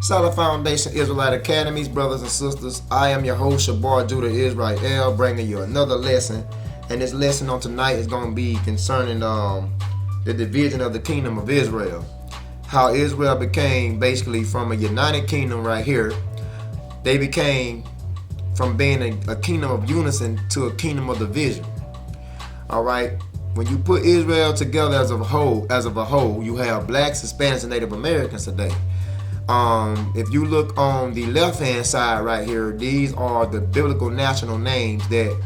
Solid Foundation Israelite Academies, brothers and sisters. I am your host, your boy Judah Israel, bringing you another lesson. And this lesson on tonight is going to be concerning the division of the kingdom of Israel. How Israel became basically from a united kingdom right here. They became from being a kingdom of unison to a kingdom of division. All right. When you put Israel together as a whole, you have blacks, Hispanics, and Native Americans today. If you look on the left-hand side right here, these are the biblical national names that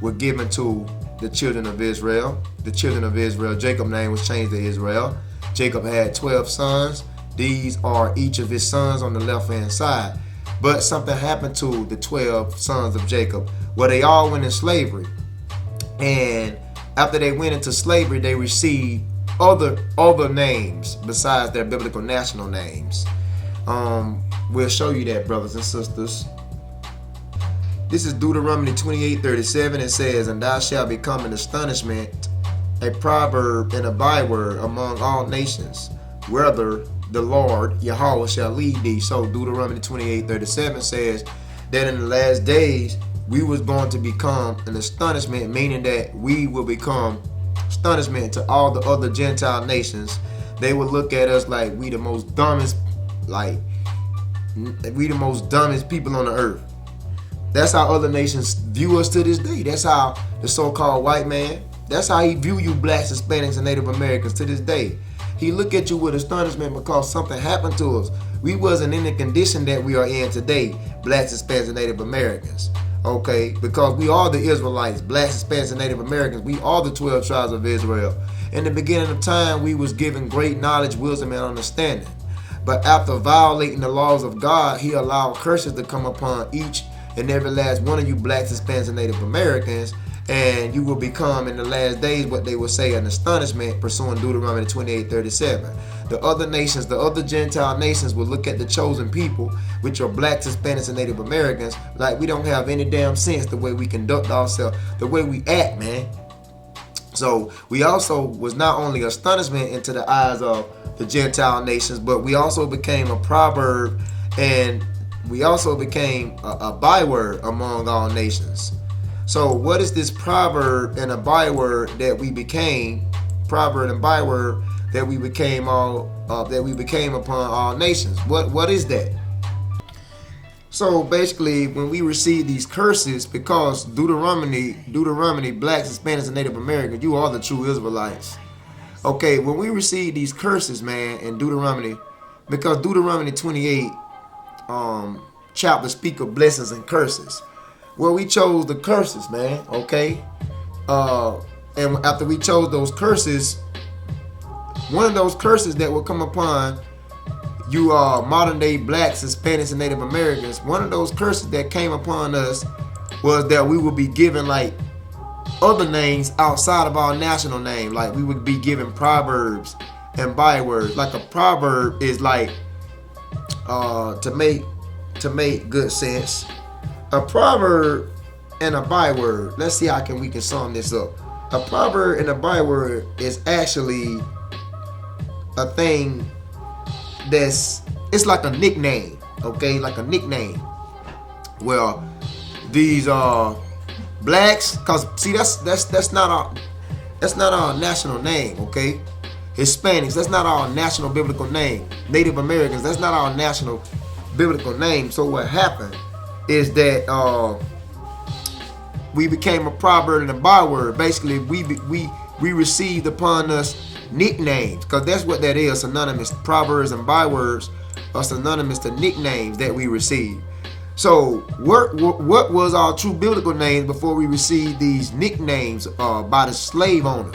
were given to the children of Israel. The children of Israel, Jacob's name was changed to Israel. Jacob had 12 sons. These are each of his sons on the left-hand side. But something happened to the 12 sons of Jacob, where they all went in slavery. And after they went into slavery, they received other names besides their biblical national names. We'll show you that, brothers and sisters. This is Deuteronomy 28:37. It says, "And thou shalt become an astonishment, a proverb, and a byword among all nations, whether the Lord Yahweh shall lead thee." So Deuteronomy 28:37 says that in the last days we was going to become an astonishment, meaning that we will become astonishment to all the other Gentile nations. They will look at us like we the most dumbest people on the earth. That's how other nations view us to this day. That's how the so-called white man, that's how he view you blacks, Hispanics, and Native Americans to this day. He look at you with astonishment because something happened to us. We wasn't in the condition that we are in today, blacks, Hispanics, and Native Americans. Okay, because we are the Israelites, blacks, Hispanics, and Native Americans. We are the 12 tribes of Israel. In the beginning of time, we was given great knowledge, wisdom, and understanding. But after violating the laws of God, he allowed curses to come upon each and every last one of you blacks, Hispanics, and Native Americans. And you will become in the last days what they would say an astonishment, pursuing Deuteronomy 28:37. The other nations, the other Gentile nations will look at the chosen people, which are blacks, Hispanics, and Native Americans, like we don't have any damn sense the way we conduct ourselves, the way we act, man. So we also was not only astonishment into the eyes of the Gentile nations, but we also became a proverb, and we also became a byword among all nations. So what is this proverb and a byword that we became? Proverb and byword that we became upon all nations. What is that? So basically, when we receive these curses, because Deuteronomy, blacks, Hispanics, and Native Americans, you are the true Israelites. Okay, when we receive these curses, man, in Deuteronomy, because Deuteronomy 28 chapter speak of blessings and curses. Well, we chose the curses, man, okay? And after we chose those curses, one of those curses that will come upon you modern day blacks, Hispanics, and Native Americans, one of those curses that came upon us was that we would be given like other names outside of our national name. Like we would be given proverbs and bywords. Like a proverb is like to make good sense. A proverb and a byword. Let's see how we can sum this up. A proverb and a byword is actually a thing it's like a nickname, okay? Like a nickname. Well, these blacks, cause see that's not our national name, okay? Hispanics, that's not our national biblical name. Native Americans, that's not our national biblical name. So what happened is that we became a proverb and a byword. Basically, we received upon us nicknames, because that's what that is, synonymous. Proverbs and bywords are synonymous to nicknames that we receive. So what was our true biblical names before we received these nicknames by the slave owner?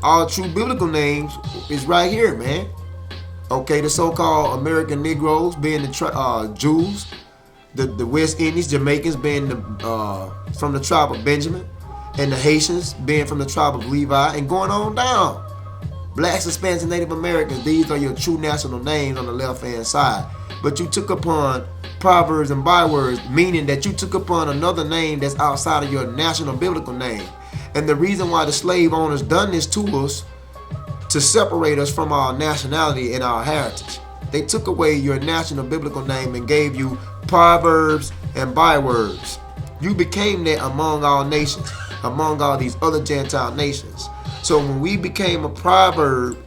Our true biblical names is right here, man. Okay, the so-called American Negroes being the Jews, the West Indies, Jamaicans being from the tribe of Benjamin, and the Haitians being from the tribe of Levi, and going on down. Blacks, Hispanics, and Native Americans, these are your true national names on the left-hand side. But you took upon proverbs and bywords, meaning that you took upon another name that's outside of your national biblical name. And the reason why the slave owners done this to us, to separate us from our nationality and our heritage. They took away your national biblical name and gave you proverbs and bywords. You became that among all nations, among all these other Gentile nations. So when we became a proverb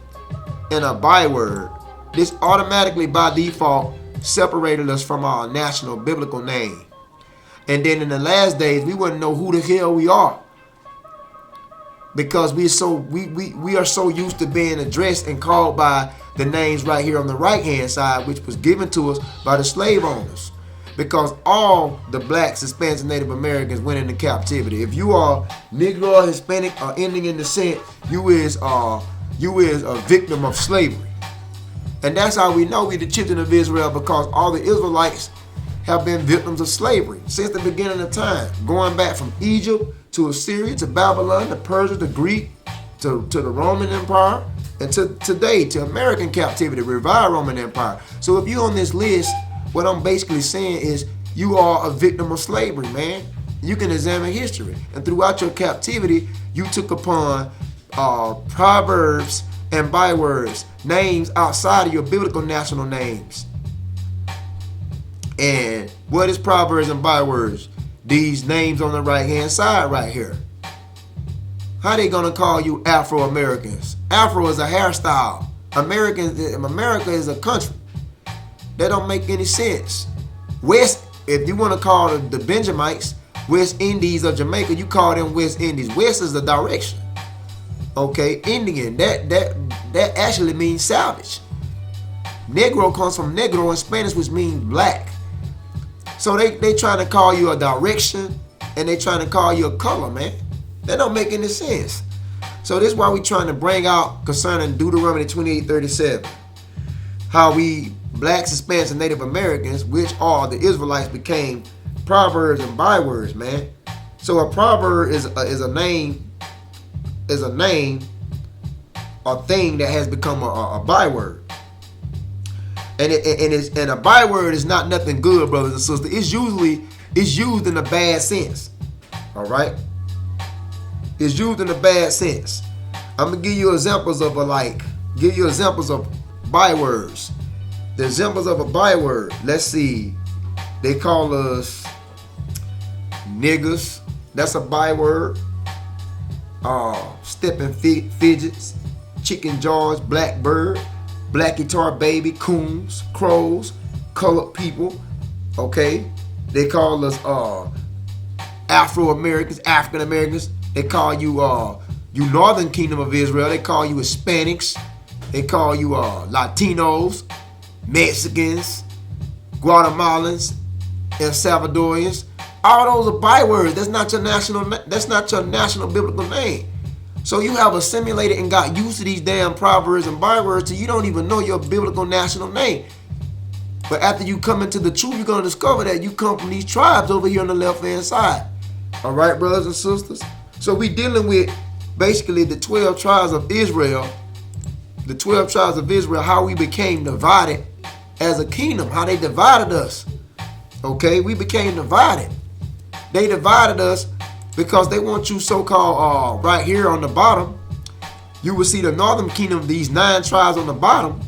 and a byword, this automatically by default separated us from our national biblical name. And then in the last days, we wouldn't know who the hell we are, because we are so used to being addressed and called by the names right here on the right hand side, which was given to us by the slave owners. Because all the blacks, Hispanics, and Native Americans went into captivity. If you are Negro, Hispanic, or Indian in descent, you is a victim of slavery. And that's how we know we the children of Israel, because all the Israelites have been victims of slavery since the beginning of time, going back from Egypt to Assyria to Babylon to Persia to Greek to the Roman Empire, and to today to American captivity, revived Roman Empire. So if you're on this list, what I'm basically saying is you are a victim of slavery, man. You can examine history, and throughout your captivity, you took upon proverbs and bywords, names outside of your biblical national names. And what is proverbs and bywords? These names on the right hand side right here. How they gonna call you Afro-Americans? Afro is a hairstyle. America is a country. That don't make any sense. West, if you want to call the Benjamites West Indies or Jamaica, you call them West Indies. West is the direction. Okay, Indian, that actually means savage. Negro comes from negro in Spanish, which means black. So they trying to call you a direction, and they trying to call you a color, man. That don't make any sense. So this is why we trying to bring out concerning Deuteronomy 28:37, how we blacks, Hispanics, and Native Americans, which are the Israelites, became proverbs and bywords, man. So a proverb is a name, a thing that has become a byword. And a byword is not nothing good, brothers and sisters. It's used in a bad sense. All right? It's used in a bad sense. I'm gonna give you examples of bywords. The examples of a byword. Let's see. They call us niggas. That's a byword. Stepping fidgets, chicken jaws, blackbird, black guitar baby, coons, crows, colored people. Okay, they call us Afro-Americans, African Americans. They call you you Northern Kingdom of Israel. They call you Hispanics. They call you Latinos, Mexicans, Guatemalans, El Salvadorians. All those are bywords. That's not your national biblical name. So you have assimilated and got used to these damn proverbs and bywords till you don't even know your biblical national name. But after you come into the truth, you're gonna discover that you come from these tribes over here on the left hand side. All right, brothers and sisters. So we dealing with basically the 12 tribes of Israel. The 12 tribes of Israel, how we became divided as a kingdom, how they divided us. Okay, we became divided. They divided us because they want you so-called right here on the bottom. You will see the northern kingdom, these 9 tribes on the bottom,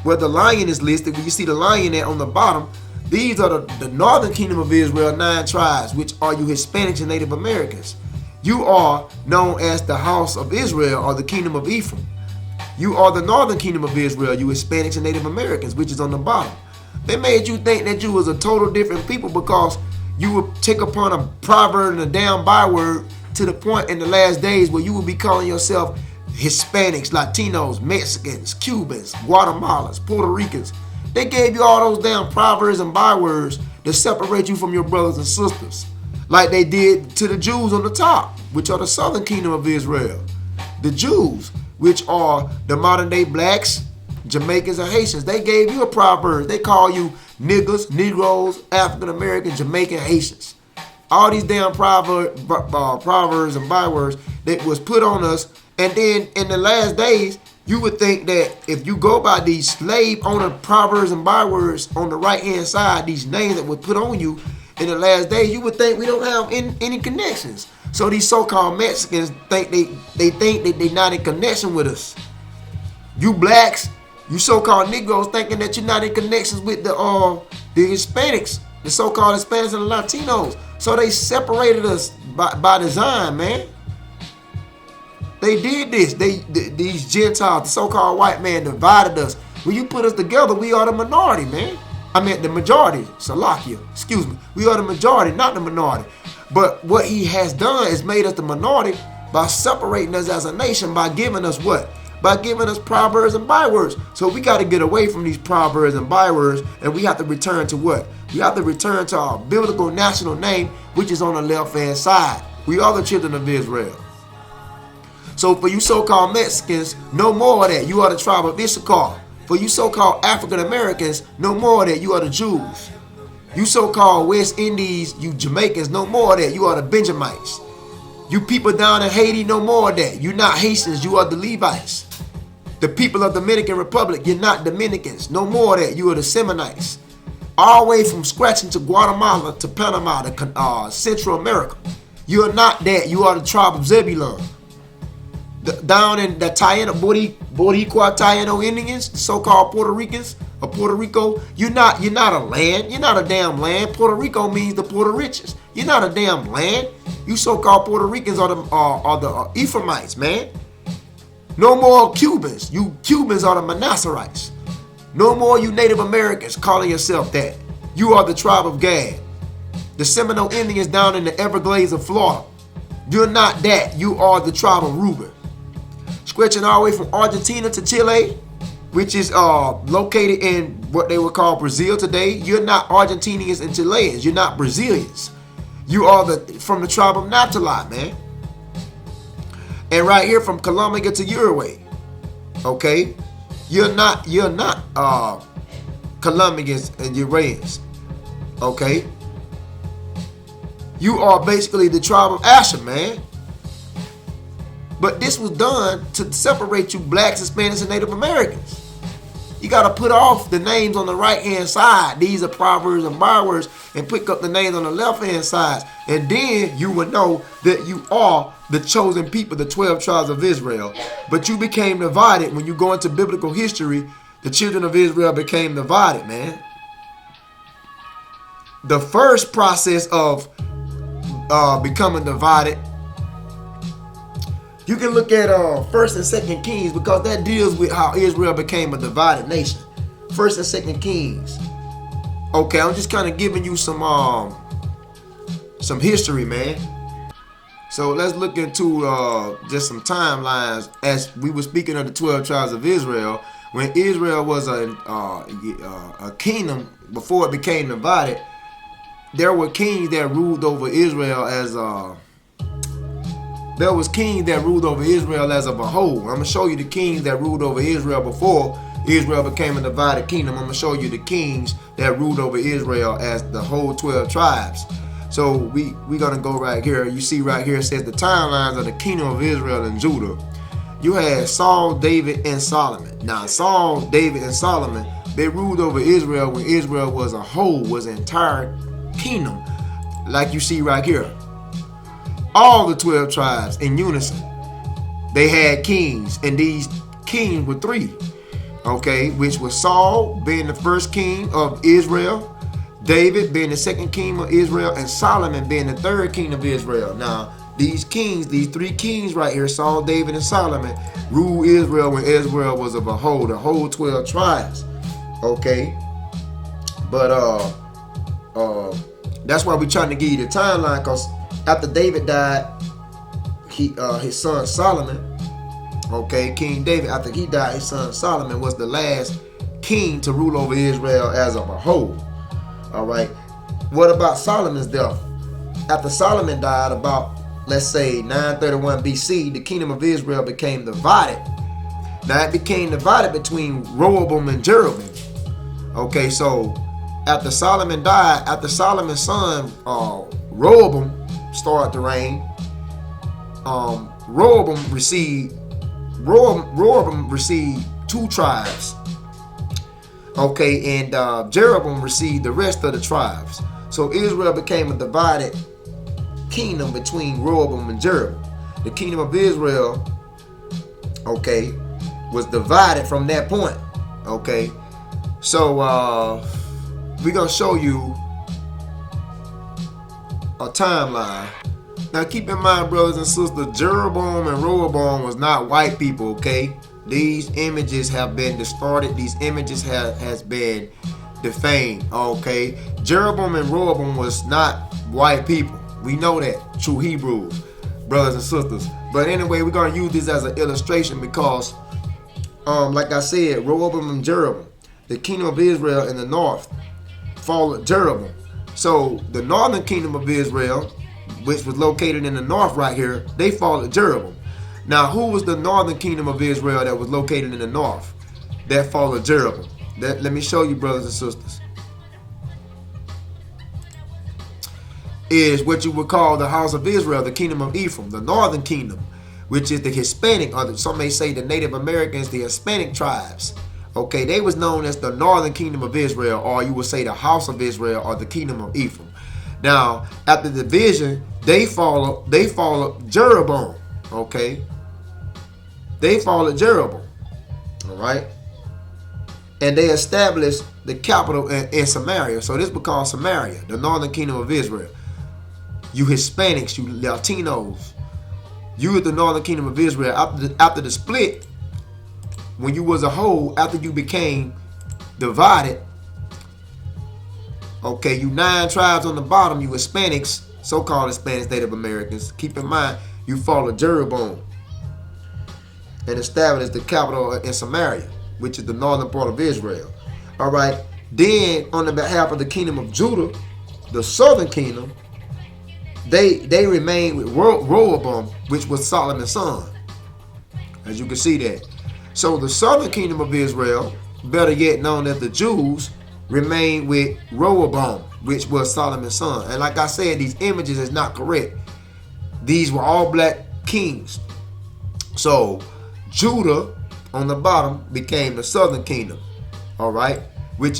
where the lion is listed. Where you see the lion at on the bottom. These are the northern kingdom of Israel, 9 tribes, which are you Hispanics and Native Americans. You are known as the house of Israel or the kingdom of Ephraim. You are the northern kingdom of Israel, you Hispanics and Native Americans, which is on the bottom. They made you think that you was a total different people because you would take upon a proverb and a damn byword to the point in the last days where you would be calling yourself Hispanics, Latinos, Mexicans, Cubans, Guatemalans, Puerto Ricans. They gave you all those damn proverbs and bywords to separate you from your brothers and sisters, like they did to the Jews on the top, which are the southern kingdom of Israel. The Jews, which are the modern day blacks, Jamaicans, and Haitians, they gave you a proverb. They call you niggas, Negroes, African American, Jamaican, Haitians. All these damn proverbs and bywords that was put on us. And then in the last days, you would think that if you go by these slave owner proverbs and bywords on the right hand side, these names that were put on you in the last days, you would think we don't have any connections. So these so-called Mexicans think they think that they're not in connection with us. You blacks, You so-called Negroes thinking that you're not in connections with the Hispanics, the so-called Hispanics and the Latinos. So they separated us by design, man. They did this. These Gentiles, the so-called white man, divided us. When you put us together, we are the minority, man. I meant the majority. Salakia, excuse me. We are the majority, not the minority. But what he has done is made us the minority by separating us as a nation, by giving us what? By giving us proverbs and bywords. So we got to get away from these proverbs and bywords, and we have to return to what? We have to return to our biblical national name, which is on the left-hand side. We are the children of Israel. So for you so-called Mexicans, no more of that. You are the tribe of Issachar. For you so-called African Americans, no more of that. You are the Jews. You so-called West Indies, you Jamaicans, no more of that. You are the Benjamites. You people down in Haiti, no more of that. You're not Haitians, you are the Levites. The people of Dominican Republic, you're not Dominicans. No more of that. You are the Seminites. All the way from scratching to Guatemala to Panama to Central America. You are not that. You are the tribe of Zebulun. Down in the Taino, Boricua Taino Indians, the so-called Puerto Ricans of Puerto Rico, you're not a land. You're not a damn land. Puerto Rico means the Puerto Riches. You're not a damn land. You so-called Puerto Ricans are the Ephraimites, man. No more Cubans. You Cubans are the Manasserites. No more you Native Americans calling yourself that. You are the tribe of Gad. The Seminole Indians down in the Everglades of Florida. You're not that. You are the tribe of Reuben. Stretching all the way from Argentina to Chile, which is located in what they would call Brazil today. You're not Argentinians and Chileans. You're not Brazilians. You are from the tribe of Naphtali, man. And right here from Colombia to Uruguay, okay? You're not Colombians and Uruguayans, okay? You are basically the tribe of Asher, man. But this was done to separate you blacks, Hispanics, and Native Americans. You got to put off the names on the right-hand side. These are proverbs and bywords, and pick up the names on the left-hand side. And then you will know that you are the chosen people, the 12 tribes of Israel. But you became divided. When you go into biblical history, the children of Israel became divided, man. The first process of becoming divided, you can look at 1st and 2nd Kings, because that deals with how Israel became a divided nation. 1st and 2nd Kings. Okay, I'm just kind of giving you some history, man. So let's look into just some timelines. As we were speaking of the 12 tribes of Israel, when Israel was a kingdom before it became divided, there were kings that ruled over Israel as there was kings that ruled over Israel as of a whole. I'm going to show you the kings that ruled over Israel before Israel became a divided kingdom. I'm going to show you the kings that ruled over Israel as the whole 12 tribes. So we're going to go right here. You see right here, it says the timelines of the kingdom of Israel and Judah. You had Saul, David, and Solomon. Now, Saul, David, and Solomon, they ruled over Israel when Israel was a whole, was an entire kingdom, like you see right here. All the 12 tribes in unison, they had kings, and these kings were 3, okay, which was Saul being the first king of Israel, David being the second king of Israel, and Solomon being the third king of Israel. Now, these kings, these 3 kings right here, Saul, David, and Solomon, ruled Israel when Israel was of a whole, the whole 12 tribes, okay. But that's why we're trying to give you the timeline, because after David died, his son Solomon, okay, King David, after he died, his son Solomon was the last king to rule over Israel as of a whole. All right. What about Solomon's death? After Solomon died, about, let's say, 931 BC, the kingdom of Israel became divided. Now, it became divided between Rehoboam and Jeroboam. Okay, so after Solomon died, after Solomon's son Rehoboam started to reign, Rehoboam received 2 tribes, okay, and Jeroboam received the rest of the tribes. So Israel became a divided kingdom between Rehoboam and Jeroboam. The kingdom of Israel, okay, was divided from that point, Okay, so we're gonna show you a timeline. Now keep in mind, brothers and sisters, Jeroboam and Rehoboam was not white people, okay? These images have been distorted. These images has been defamed, okay? Jeroboam and Rehoboam was not white people. We know that, true Hebrews, brothers and sisters. But anyway, we're going to use this as an illustration because, like I said, Rehoboam and Jeroboam, the kingdom of Israel in the north, followed Jeroboam. So the northern kingdom of Israel, which was located in the north right here, they followed Jeroboam. Now, who was the northern kingdom of Israel that was located in the north that followed Jeroboam? Let me show you, brothers and sisters. Is what you would call the house of Israel, the kingdom of Ephraim, the northern kingdom, which is the Hispanic, or some may say the Native Americans, the Hispanic tribes. Okay, they was known as the northern kingdom of Israel, or you would say the house of Israel, or the kingdom of Ephraim. Now, after the division, they followed Jeroboam. Okay, they followed Jeroboam. All right, and they established the capital in Samaria. So this was called Samaria, the northern kingdom of Israel. You Hispanics, you Latinos, you were the northern kingdom of Israel. After the split, when you was a whole, after you became divided, okay, you 9 tribes on the bottom, you Hispanics, so-called Hispanics, Native Americans, keep in mind, you followed Jeroboam and established the capital in Samaria, which is the northern part of Israel. All right, then on the behalf of the kingdom of Judah, the southern kingdom, they remained with Rehoboam, which was Solomon's son, as you can see that. So the southern kingdom of Israel, better yet known as the Jews, remained with Rehoboam, which was Solomon's son. And like I said, these images is not correct. These were all black kings. So Judah on the bottom became the southern kingdom. All right, which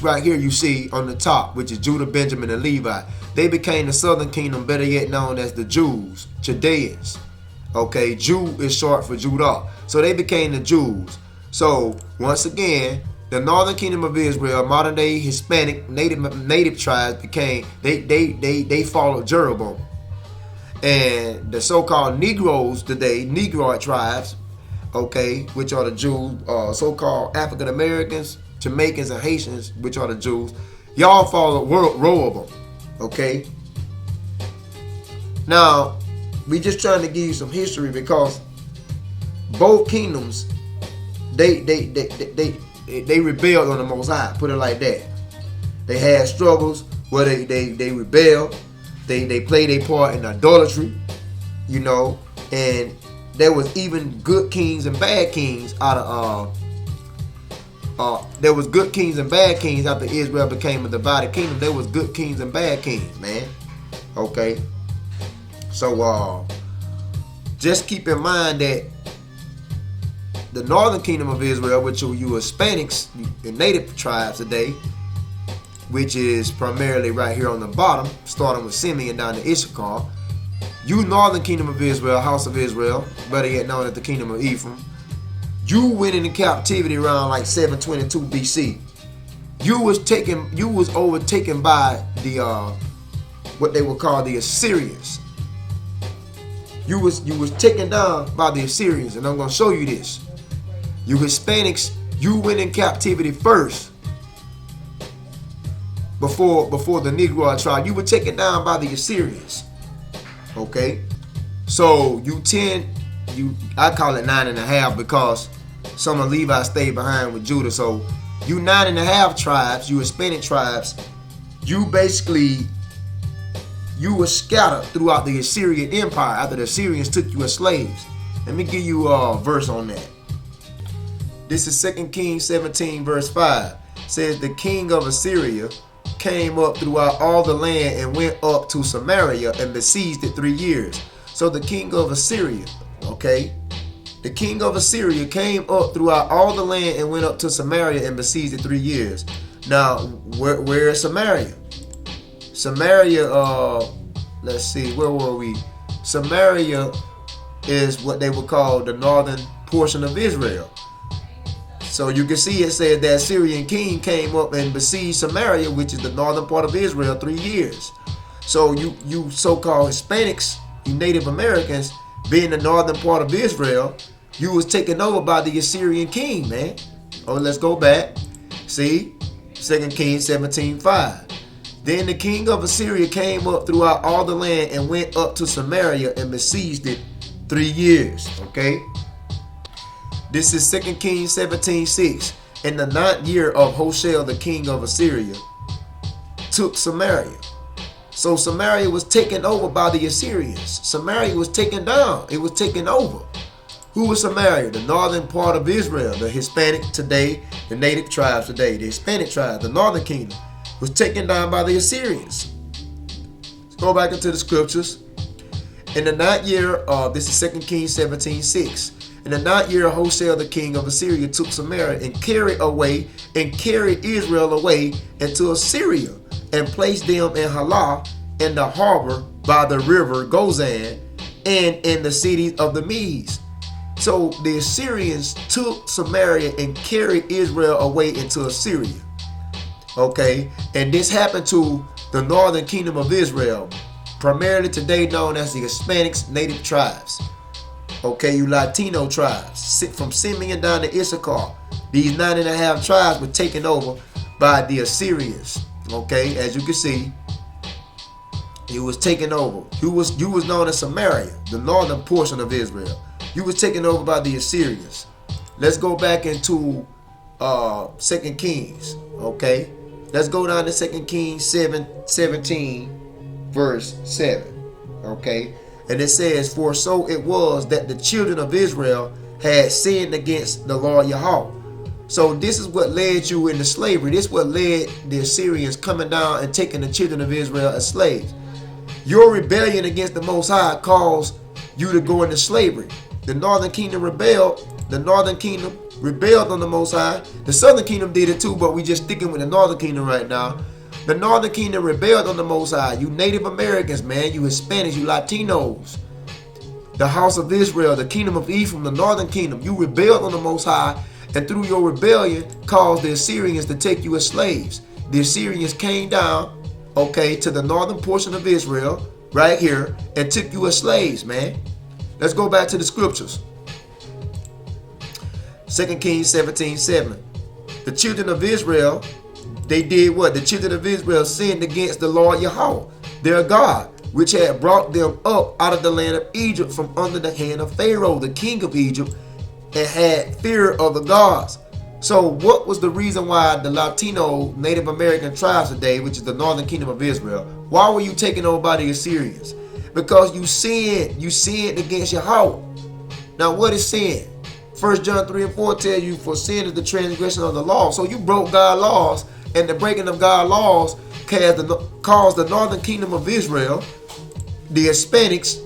right here you see on the top, which is Judah, Benjamin, and Levi. They became the southern kingdom, better yet known as the Jews, Judeans. Okay, Jew is short for Judah. So they became the Jews. So once again, the northern kingdom of Israel, modern day Hispanic native tribes became they followed Jeroboam. And the so-called Negroes today, Negroid tribes, okay, which are the Jews, so-called African Americans, Jamaicans, and Haitians, which are the Jews, y'all follow Rehoboam. Okay. Now, we just trying to give you some history because both kingdoms, they rebelled on the Most High. Put it like that. They had struggles where they rebelled. They played their part in idolatry, you know, and there was even good kings and bad kings out of there was good kings and bad kings after Israel became a divided kingdom. There was good kings and bad kings, man. Okay. So just keep in mind that the northern kingdom of Israel, which are you Hispanics and native tribes today, which is primarily right here on the bottom, starting with Simeon down to Issachar. You northern kingdom of Israel, house of Israel, better yet known as the kingdom of Ephraim. You went into captivity around like 722 BC. You was overtaken by the what they would call the Assyrians. You was taken down by the Assyrians, and I'm gonna show you this. You Hispanics, you went in captivity first before the Negro tribe. You were taken down by the Assyrians. Okay, so I call it 9.5 because some of Levi stayed behind with Judah. So you 9.5 tribes, you Hispanic tribes, you were scattered throughout the Assyrian Empire after the Assyrians took you as slaves. Let me give you a verse on that. This is 2 Kings 17 verse 5. It says the king of Assyria came up throughout all the land and went up to Samaria and besieged it 3 years. So the king of Assyria, okay, the king of Assyria came up throughout all the land and went up to Samaria and besieged it 3 years. Now, where is Samaria? Samaria, let's see, where were we? Samaria is what they would call the northern portion of Israel. So you can see it says that Syrian king came up and besieged Samaria, which is the northern part of Israel, 3 years. So you so-called Hispanics, you Native Americans, being the northern part of Israel, you was taken over by the Assyrian king, man. Oh, let's go back. See, 2 Kings 17:5. Then the king of Assyria came up throughout all the land and went up to Samaria and besieged it 3 years. Okay. This is 2 Kings 17:6. In the 9th year of Hoshea, the king of Assyria, took Samaria. So Samaria was taken over by the Assyrians. Samaria was taken down. It was taken over. Who was Samaria? The northern part of Israel, the Hispanic today, the native tribes today, the Hispanic tribe, the northern kingdom, was taken down by the Assyrians. Let's go back into the scriptures. In the 9th year of, this is 2 Kings 17:6. In the 9th year of Hoshea, the king of Assyria took Samaria and carried Israel away into Assyria and placed them in Halah in the harbor by the river Gozan and in the cities of the Medes. So the Assyrians took Samaria and carried Israel away into Assyria. Okay, and this happened to the northern kingdom of Israel, primarily today known as the Hispanics, native tribes. Okay, you Latino tribes, from Simeon down to Issachar. These 9.5 tribes were taken over by the Assyrians. Okay, as you can see, it was taken over. You was known as Samaria, the northern portion of Israel. You was taken over by the Assyrians. Let's go back into 2 Kings. Okay, let's go down to 2 Kings 17, verse 7. Okay, and it says, "For so it was that the children of Israel had sinned against the Lord Yahweh." So this is what led you into slavery. This is what led the Assyrians coming down and taking the children of Israel as slaves. Your rebellion against the Most High caused you to go into slavery. The northern kingdom rebelled. The northern kingdom rebelled on the Most High. The southern kingdom did it too, but we just sticking with the northern kingdom right now. The northern kingdom rebelled on the Most High. You Native Americans, man. You Hispanics, you Latinos. The house of Israel, the kingdom of Ephraim, the northern kingdom. You rebelled on the Most High, and through your rebellion caused the Assyrians to take you as slaves. The Assyrians came down, okay, to the northern portion of Israel, right here, and took you as slaves, man. Let's go back to the scriptures. 2 Kings 17:7. The children of Israel, they did what? The children of Israel sinned against the Lord Yahweh, their God, which had brought them up out of the land of Egypt from under the hand of Pharaoh, the king of Egypt, and had fear of the gods. So what was the reason why the Latino Native American tribes today, which is the northern kingdom of Israel, why were you taken over by the Assyrians? Because you sinned against Yahweh. Now what is sin? 1 John 3:4 tell you, for sin is the transgression of the law. So you broke God's laws, and the breaking of God's laws caused the northern kingdom of Israel, the Hispanics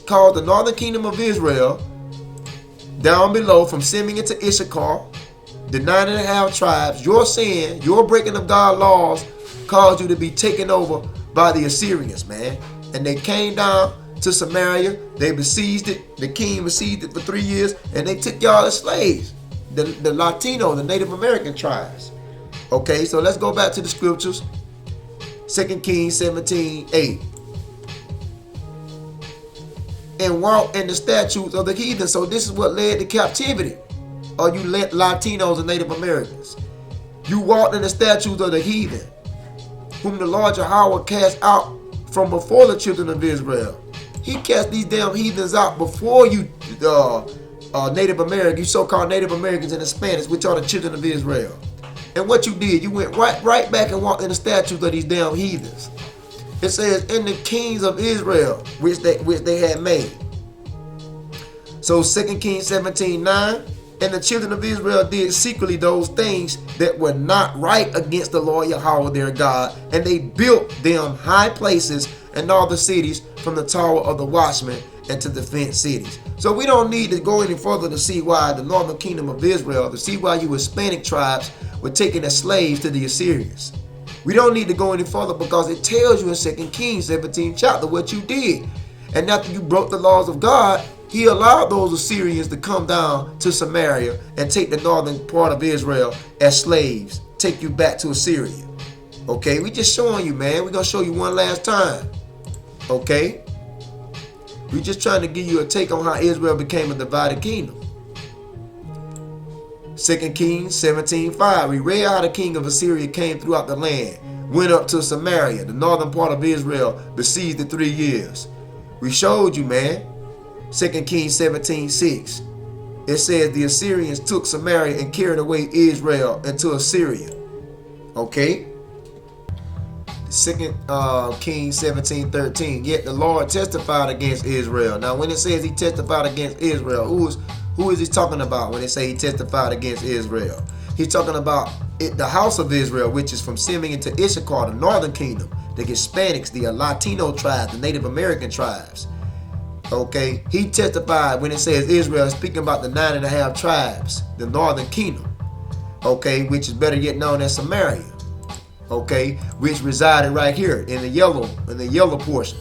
caused the northern kingdom of Israel down below from Simeon to Issachar, the 9.5 tribes. Your sin, your breaking of God's laws caused you to be taken over by the Assyrians, man. And they came down to Samaria. They besieged it. The king besieged it for 3 years, and they took y'all as slaves. The Latino, the Native American tribes. Okay, so let's go back to the scriptures. 2 Kings 17:8. And walk in the statutes of the heathen. So this is what led to captivity. Or you Latinos and Native Americans. You walked in the statutes of the heathen, whom the Lord Yahweh cast out from before the children of Israel. He cast these damn heathens out before you, Native Americans, you so-called Native Americans and Hispanics, which are the children of Israel. And what you did, you went right back and walked in the statutes of these damn heathens. It says, in the kings of Israel, which they had made. So 2 Kings 17:9, and the children of Israel did secretly those things that were not right against the Lord Yahweh their God, and they built them high places in all the cities, from the tower of the watchmen and to the fenced cities. So we don't need to go any further to see why the northern kingdom of Israel, to see why you Hispanic tribes were taken as slaves to the Assyrians. We don't need to go any further, because it tells you in 2 Kings 17 chapter what you did. And after you broke the laws of God, He allowed those Assyrians to come down to Samaria and take the northern part of Israel as slaves, take you back to Assyria. Okay, we just showing you, man. We're going to show you one last time. Okay? We just trying to give you a take on how Israel became a divided kingdom. 2 Kings 17:5. We read how the king of Assyria came throughout the land, went up to Samaria, the northern part of Israel, besieged it 3 years. We showed you, man. 2 Kings 17:6. It says the Assyrians took Samaria and carried away Israel into Assyria. Okay? 2 Kings 17:13. Yet the Lord testified against Israel. Now, when it says he testified against Israel, who is he talking about when it say he testified against Israel? He's talking about the house of Israel, which is from Simeon to Issachar, the northern kingdom, the Hispanics, the Latino tribes, the Native American tribes. Okay, he testified when it says Israel, speaking about the 9.5 tribes, the northern kingdom. Okay, which is better yet known as Samaria. Okay, which resided right here in the yellow portion.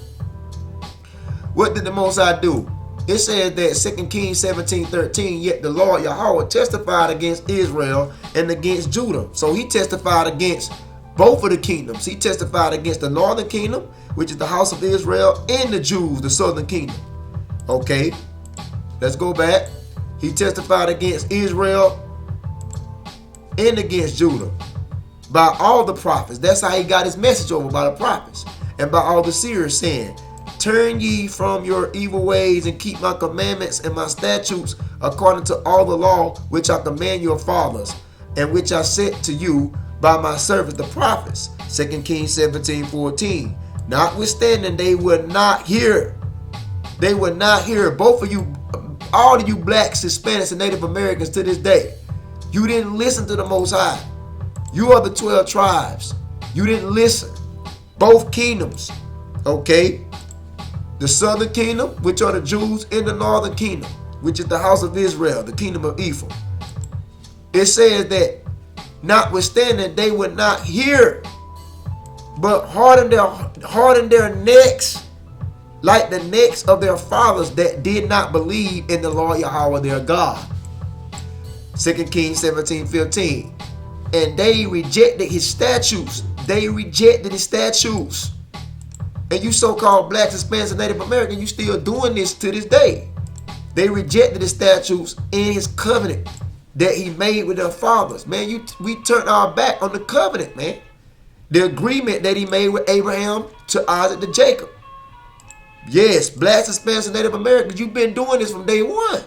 What did the Most High do? It says that 2 Kings 17:13, yet the Lord Yahweh testified against Israel and against Judah. So he testified against both of the kingdoms. He testified against the northern kingdom, which is the house of Israel, and the Jews, the southern kingdom. Okay, let's go back. He testified against Israel and against Judah by all the prophets. That's how he got his message over, by the prophets, and by all the seers, saying, turn ye from your evil ways and keep my commandments and my statutes according to all the law which I command your fathers, and which I set to you by my servants the prophets. 2 Kings 17:14. Notwithstanding, they would not hear. They would not hear. Both of you, all of you blacks, Hispanics, and Native Americans to this day, you didn't listen to the Most High. You are the 12 tribes. You didn't listen. Both kingdoms. Okay? The southern kingdom, which are the Jews, and the northern kingdom, which is the house of Israel, the kingdom of Ephraim. It says that notwithstanding, they would not hear, but harden their necks, like the necks of their fathers that did not believe in the Lord Yahweh their God. 2 Kings 17:15. And they rejected his statutes. They rejected his statutes. And you so-called blacks, Hispanics, and Native Americans, you still doing this to this day. They rejected his statutes and his covenant that he made with their fathers. Man, we turned our back on the covenant, man. The agreement that he made with Abraham, to Isaac, to Jacob. Yes, blacks, Hispanics, and Native Americans, you've been doing this from day one.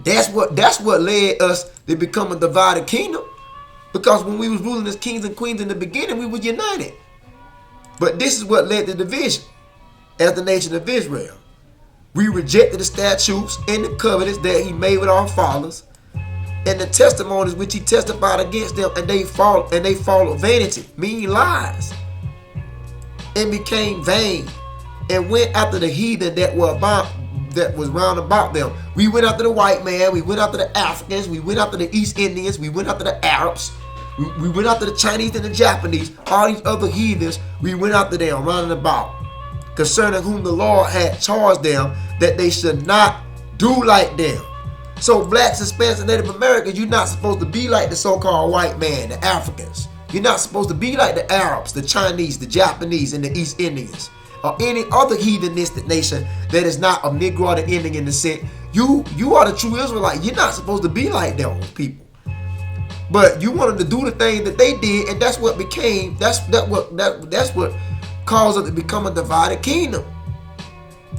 That's what led us to become a divided kingdom. Because when we was ruling as kings and queens in the beginning, we were united. But this is what led to division as the nation of Israel. We rejected the statutes and the covenants that he made with our fathers, and the testimonies which he testified against them, and they followed vanity, meaning lies, and became vain, and went after the heathen that was round about them. We went after the white man, we went after the Africans, we went after the East Indians, we went after the Arabs, we went after the Chinese and the Japanese, all these other heathens. We went after them round about, concerning whom the Lord had charged them that they should not do like them. So blacks, Hispanics, and Native Americans, you're not supposed to be like the so-called white man, the Africans. You're not supposed to be like the Arabs, the Chinese, the Japanese, and the East Indians, or any other heathenistic nation that is not a Negro or Indian descent. You are the true Israelite. You're not supposed to be like those people. But you wanted to do the thing that they did, and that's what caused us to become a divided kingdom.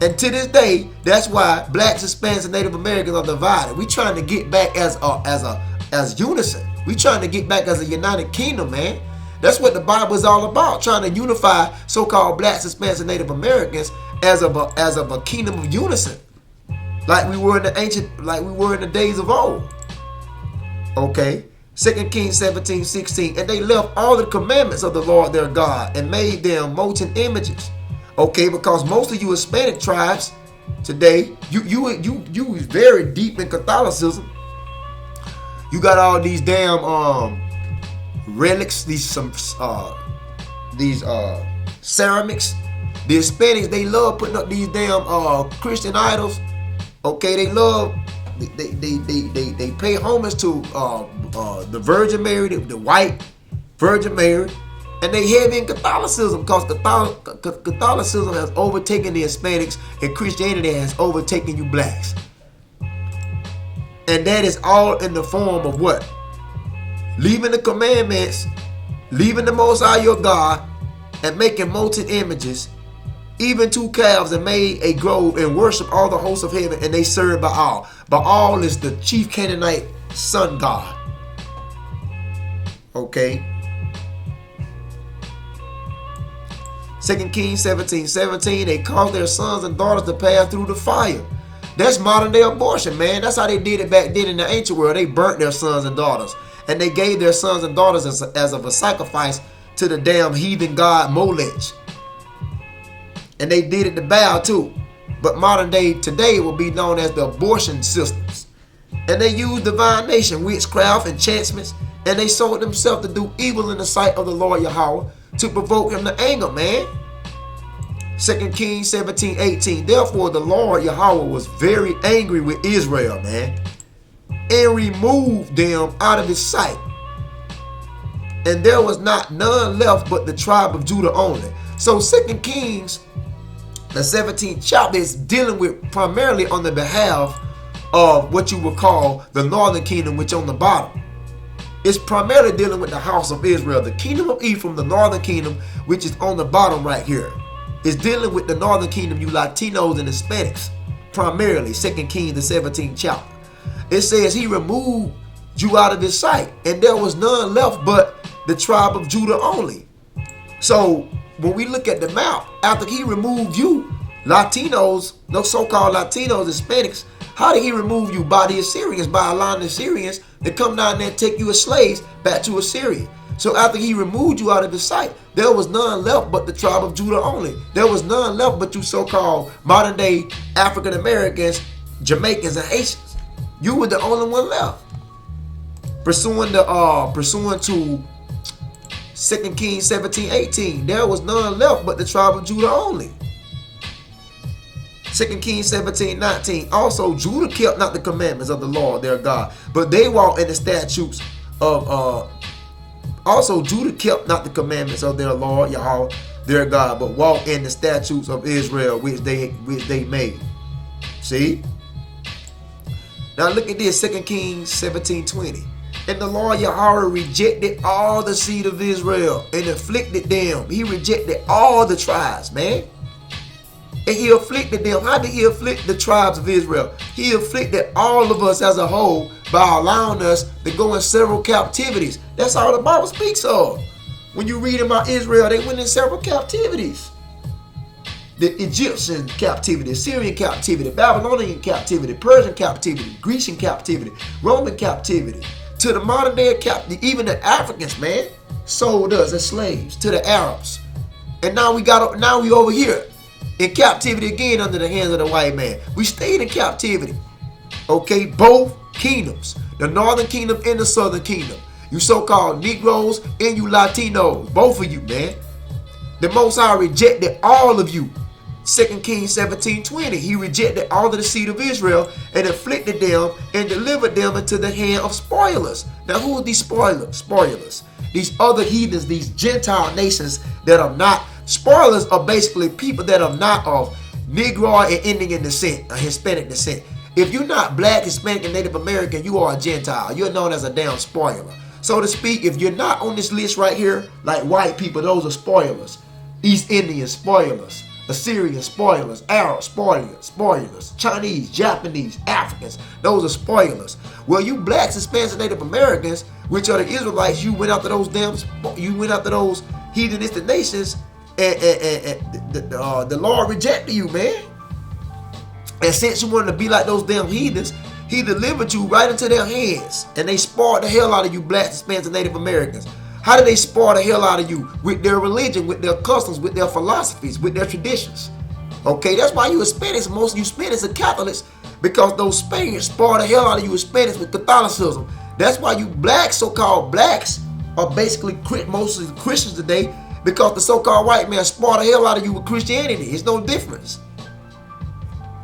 And to this day, that's why blacks, Hispanics, and Native Americans are divided. We trying to get back as unison. We trying to get back as a united kingdom, man. That's what the Bible is all about, trying to unify so-called blacks, Hispanics, and Native Americans as of a kingdom of unison, like we were in the days of old. Okay, 2 Kings 17:16, and they left all the commandments of the Lord their God and made them molten images. Okay, because most of you Hispanic tribes today, you is very deep in Catholicism. You got all these damn relics, these ceramics The Hispanics, they love putting up these damn Christian idols. Okay, they love they pay homage to the Virgin Mary, the white Virgin Mary, and they heavy in Catholicism because Catholicism has overtaken the Hispanics and Christianity has overtaken you blacks. And that is all in the form of what? Leaving the commandments, leaving the Most High your God, and making molten images, even 2 calves, and made a grove and worship all the hosts of heaven, and they serve Baal. Baal is the chief Canaanite sun god. Okay. 2 Kings 17:17, they caused their sons and daughters to pass through the fire. That's modern day abortion, man. That's how they did it back then in the ancient world. They burnt their sons and daughters. And they gave their sons and daughters as of a sacrifice to the damn heathen god Molech. And they did it to Baal too. But modern day today will be known as the abortion systems. And they used divination, witchcraft, enchantments, and they sold themselves to do evil in the sight of the Lord Yahweh to provoke him to anger, man. 2 Kings 17:18. Therefore the Lord Yahweh was very angry with Israel, man, and removed them out of his sight. And there was none left but the tribe of Judah only. So 2 Kings, the 17th chapter, is dealing with primarily on the behalf of what you would call the northern kingdom, which on the bottom. It's primarily dealing with the house of Israel, the kingdom of Ephraim, the northern kingdom, which is on the bottom right here. It's dealing with the northern kingdom, you Latinos and Hispanics, primarily. 2 Kings, the 17th chapter. It says he removed you out of his sight, and there was none left but the tribe of Judah only. So when we look at the map, after he removed you, Latinos, those so-called Latinos, Hispanics, how did he remove you? By the Assyrians, by allowing the Assyrians to come down there and take you as slaves back to Assyria. So after he removed you out of his sight, there was none left but the tribe of Judah only. There was none left but you so-called modern day African Americans, Jamaicans, and Haitians. You were the only one left. Pursuant to 2 Kings 17:18, there was none left but the tribe of Judah only. 2 Kings 17:19, also Judah kept not the commandments of the Lord their God, but they walked in the statutes of also Judah kept not the commandments of their Lord Yahweh their God, but walked in the statutes of Israel which they made. See? Now look at this, 2 Kings 17:20. And the Lord Yahweh rejected all the seed of Israel and afflicted them. He rejected all the tribes, man. And he afflicted them. How did he afflict the tribes of Israel? He afflicted all of us as a whole by allowing us to go in several captivities. That's all the Bible speaks of. When you read about Israel, they went in several captivities. The Egyptian captivity, Syrian captivity, Babylonian captivity, Persian captivity, Grecian captivity, Roman captivity, to the modern day captivity. Even the Africans, man, sold us as slaves to the Arabs. And now we over here in captivity again under the hands of the white man. We stayed in captivity. Okay, both kingdoms, the northern kingdom and the southern kingdom. You so-called Negroes and you Latinos, both of you, man. The Most High rejected all of you. 2 Kings 17:20, he rejected all of the seed of Israel and afflicted them and delivered them into the hand of spoilers. Now who are these spoilers? These other heathens, these Gentile nations that are not. Spoilers are basically people that are not of Negro and Indian descent, or Hispanic descent. If you're not black, Hispanic, and Native American, you are a Gentile. You're known as a damn spoiler. So to speak, if you're not on this list right here, like white people, those are spoilers. East Indians, spoilers. Assyrian, spoilers. Arab, spoilers. Chinese, Japanese, Africans, those are spoilers. Well, you blacks, Hispanics, and Native Americans, which are the Israelites, you went after those heathenistic nations, and the Lord rejected you, man. And since you wanted to be like those damn heathens, he delivered you right into their hands. And they spoiled the hell out of you blacks, Hispanics, and Native Americans. How did they spoil the hell out of you? With their religion, with their customs, with their philosophies, with their traditions. Okay, that's why you Hispanics, most of you Hispanics are Catholics, because those Spaniards spoiled the hell out of you Hispanics with Catholicism. That's why you blacks, so-called blacks, are basically mostly Christians today, Because the so-called white man spoiled the hell out of you with Christianity. It's no difference.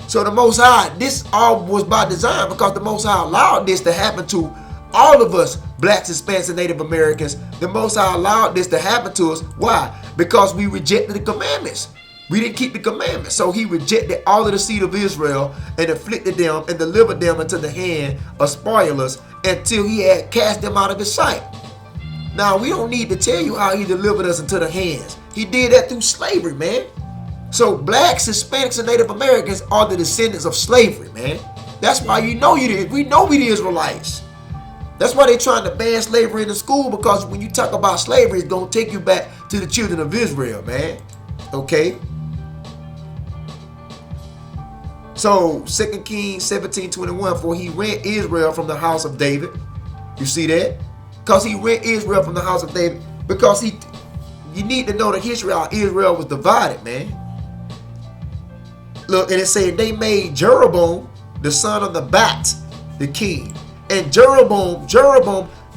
So the Most High, this all was by design, because the Most High allowed this to happen to all of us, blacks, Hispanics, and Native Americans. The Most High allowed this to happen to us. Why? Because we rejected the commandments. We didn't keep the commandments. So he rejected all of the seed of Israel and afflicted them and delivered them into the hand of spoilers until he had cast them out of his sight. Now, we don't need to tell you how he delivered us into the hands. He did that through slavery, man. So blacks, Hispanics, and Native Americans are the descendants of slavery, man. That's why we know we the Israelites. That's why they're trying to ban slavery in the school, because when you talk about slavery, it's going to take you back to the children of Israel, man. Okay? So, 2 Kings 17:21, for he rent Israel from the house of David. You see that? Because he rent Israel from the house of David. Because you need to know the history of how Israel was divided, man. Look, and it said they made Jeroboam, the son of Nebat, the king. And Jeroboam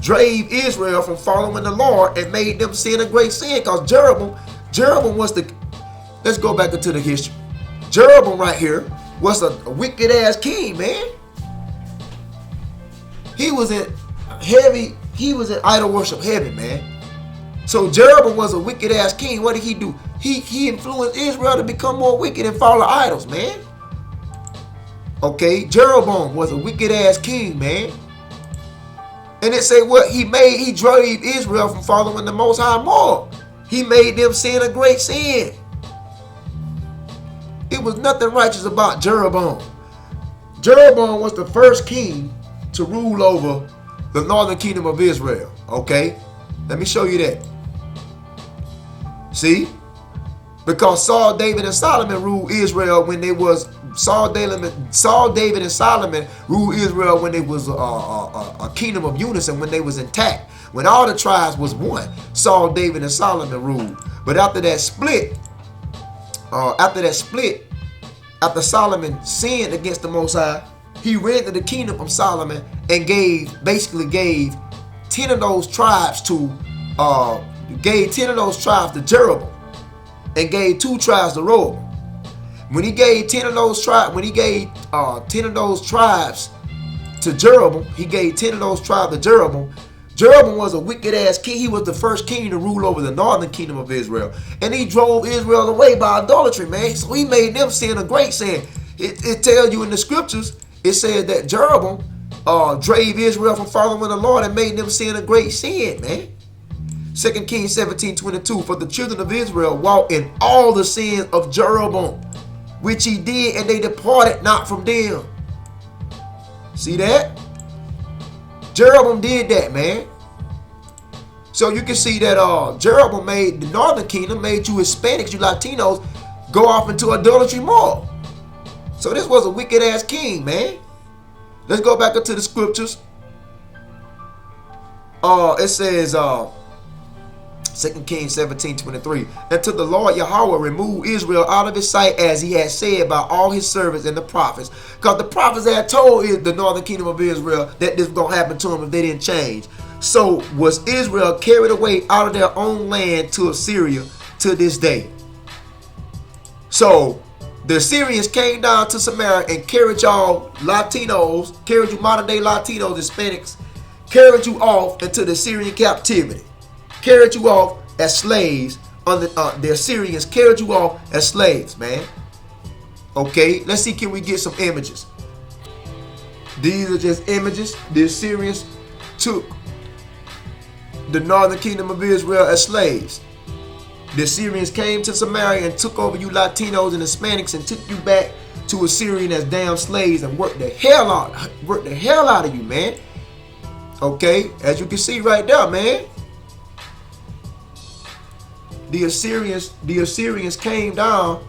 drave Israel from following the Lord and made them sin a great sin. Because Jeroboam was the, let's go back into the history. Jeroboam right here was a wicked ass king, man. He was in idol worship heavy, man. So Jeroboam was a wicked ass king. What did he do? He influenced Israel to become more wicked and follow idols, man. Okay, Jeroboam was a wicked ass king, man. And it say what he made, he drove Israel from following the Most High more. He made them sin a great sin. It was nothing righteous about Jeroboam. Jeroboam was the first king to rule over the northern kingdom of Israel. Okay, let me show you that. See? Because Saul, David, and Solomon ruled Israel when they was Saul, David, and Solomon ruled Israel when it was a kingdom of unison, when they was intact, when all the tribes was one. Saul, David, and Solomon ruled. But after that split, after Solomon sinned against the Most High, he rented the kingdom from Solomon and basically gave 10 of those tribes to Jeroboam, and gave 2 tribes to Rehoboam. When he gave 10 of those tribes, to Jeroboam, he gave 10 of those tribes to Jeroboam. Jeroboam was a wicked ass king. He was the first king to rule over the northern kingdom of Israel, and he drove Israel away by idolatry, man. So he made them sin a great sin. It tells you in the scriptures. It said that Jeroboam drave Israel from following the Lord and made them sin a great sin, man. 2 Kings 17:22, for the children of Israel walked in all the sins of Jeroboam, which he did, and they departed not from them. See that? Jeroboam did that, man. So you can see that Jeroboam made the northern kingdom, made you Hispanics, you Latinos, go off into idolatry more. So this was a wicked ass king, man. Let's go back into the scriptures. It says 2 Kings 17:23. Until the Lord Yahweh removed Israel out of his sight, as he had said by all his servants and the prophets. Because the prophets had told the northern kingdom of Israel that this was going to happen to them if they didn't change. So was Israel carried away out of their own land to Assyria to this day. So the Assyrians came down to Samaria and carried y'all Latinos, carried you modern day Latinos, Hispanics, carried you off into the Assyrian captivity. Carried you off as slaves. The Assyrians carried you off as slaves, man. Okay, let's see, can we get some images? These are just images. The Assyrians took the northern kingdom of Israel as slaves. The Assyrians came to Samaria and took over you Latinos and Hispanics and took you back to Assyrian as damn slaves and worked the hell out of you, man. Okay, as you can see right there, man. The Assyrians came down.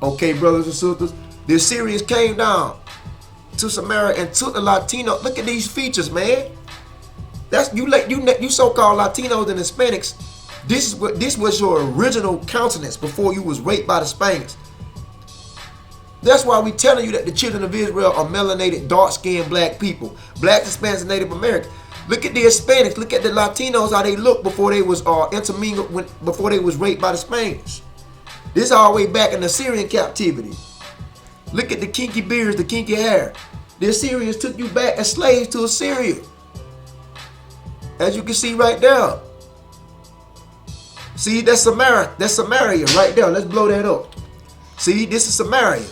Okay, brothers and sisters, the Assyrians came down to Samaria and took the Latino. Look at these features, man. That's you so-called Latinos and Hispanics. This was your original countenance before you was raped by the Spaniards. That's why we telling you that the children of Israel are melanated, dark-skinned black people, blacks, Hispanics, and Native Americans. Look at the Hispanics. Look at the Latinos, how they looked before they was intermingled, before they was raped by the Spaniards. This is all the way back in the Assyrian captivity. Look at the kinky beards, the kinky hair. The Assyrians took you back as slaves to Assyria. As you can see right there. See, that's Samaria. That's Samaria right there. Let's blow that up. See, this is Samaria,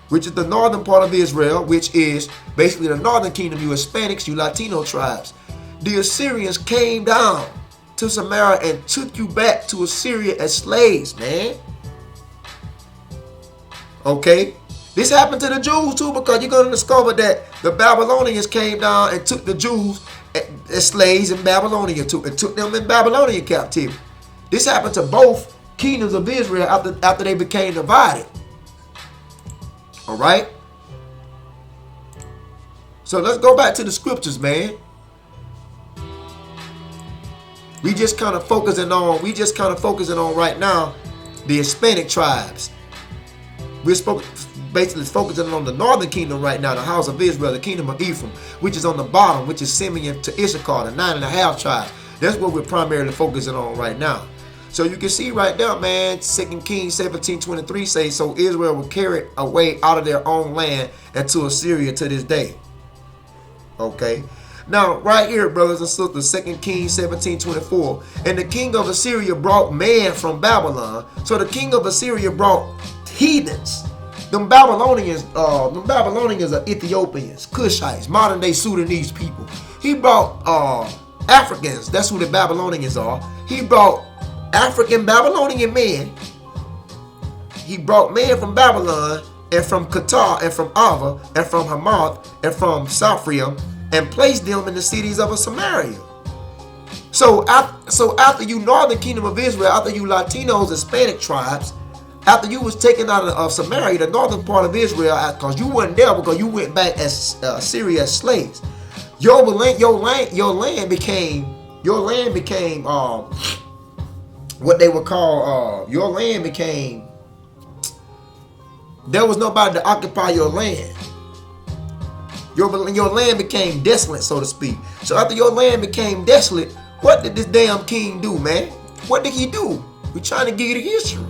which is the northern part of Israel, which is basically the northern kingdom, you Hispanics, you Latino tribes. The Assyrians came down to Samaria and took you back to Assyria as slaves, man. Okay? This happened to the Jews too, because you're going to discover that the Babylonians came down and took the Jews as slaves in Babylonia too, and took them in Babylonian captivity. This happened to both kingdoms of Israel after they became divided. All right? So let's go back to the scriptures, man. We just kind of focusing on right now the Hispanic tribes. We're basically focusing on the northern kingdom right now, the house of Israel, the kingdom of Ephraim, which is on the bottom, which is Simeon to Issachar, the 9.5 tribes. That's what we're primarily focusing on right now. So you can see right there, man, 2 Kings 17:23 says, so Israel will carry away out of their own land and to Assyria to this day. Okay. Now, right here, brothers and sisters, 2 Kings 17:24, and the king of Assyria brought man from Babylon. So the king of Assyria brought heathens. Them Babylonians are Ethiopians, Cushites, modern day Sudanese people. He brought Africans. That's who the Babylonians are. He brought African Babylonian men. He brought men from Babylon and from Qatar and from Ava and from Hamath and from S.F.I.A and placed them in the cities of Samaria. So after you northern kingdom of Israel, after you Latinos, Hispanic tribes, after you was taken out of Samaria, the northern part of Israel, because you wasn't there because you went back as Syria as slaves. Your land became what they would call your land became. There was nobody to occupy your land. Your land became desolate, so to speak. So after your land became desolate, what did this damn king do, man? What did he do? We're trying to give you the history.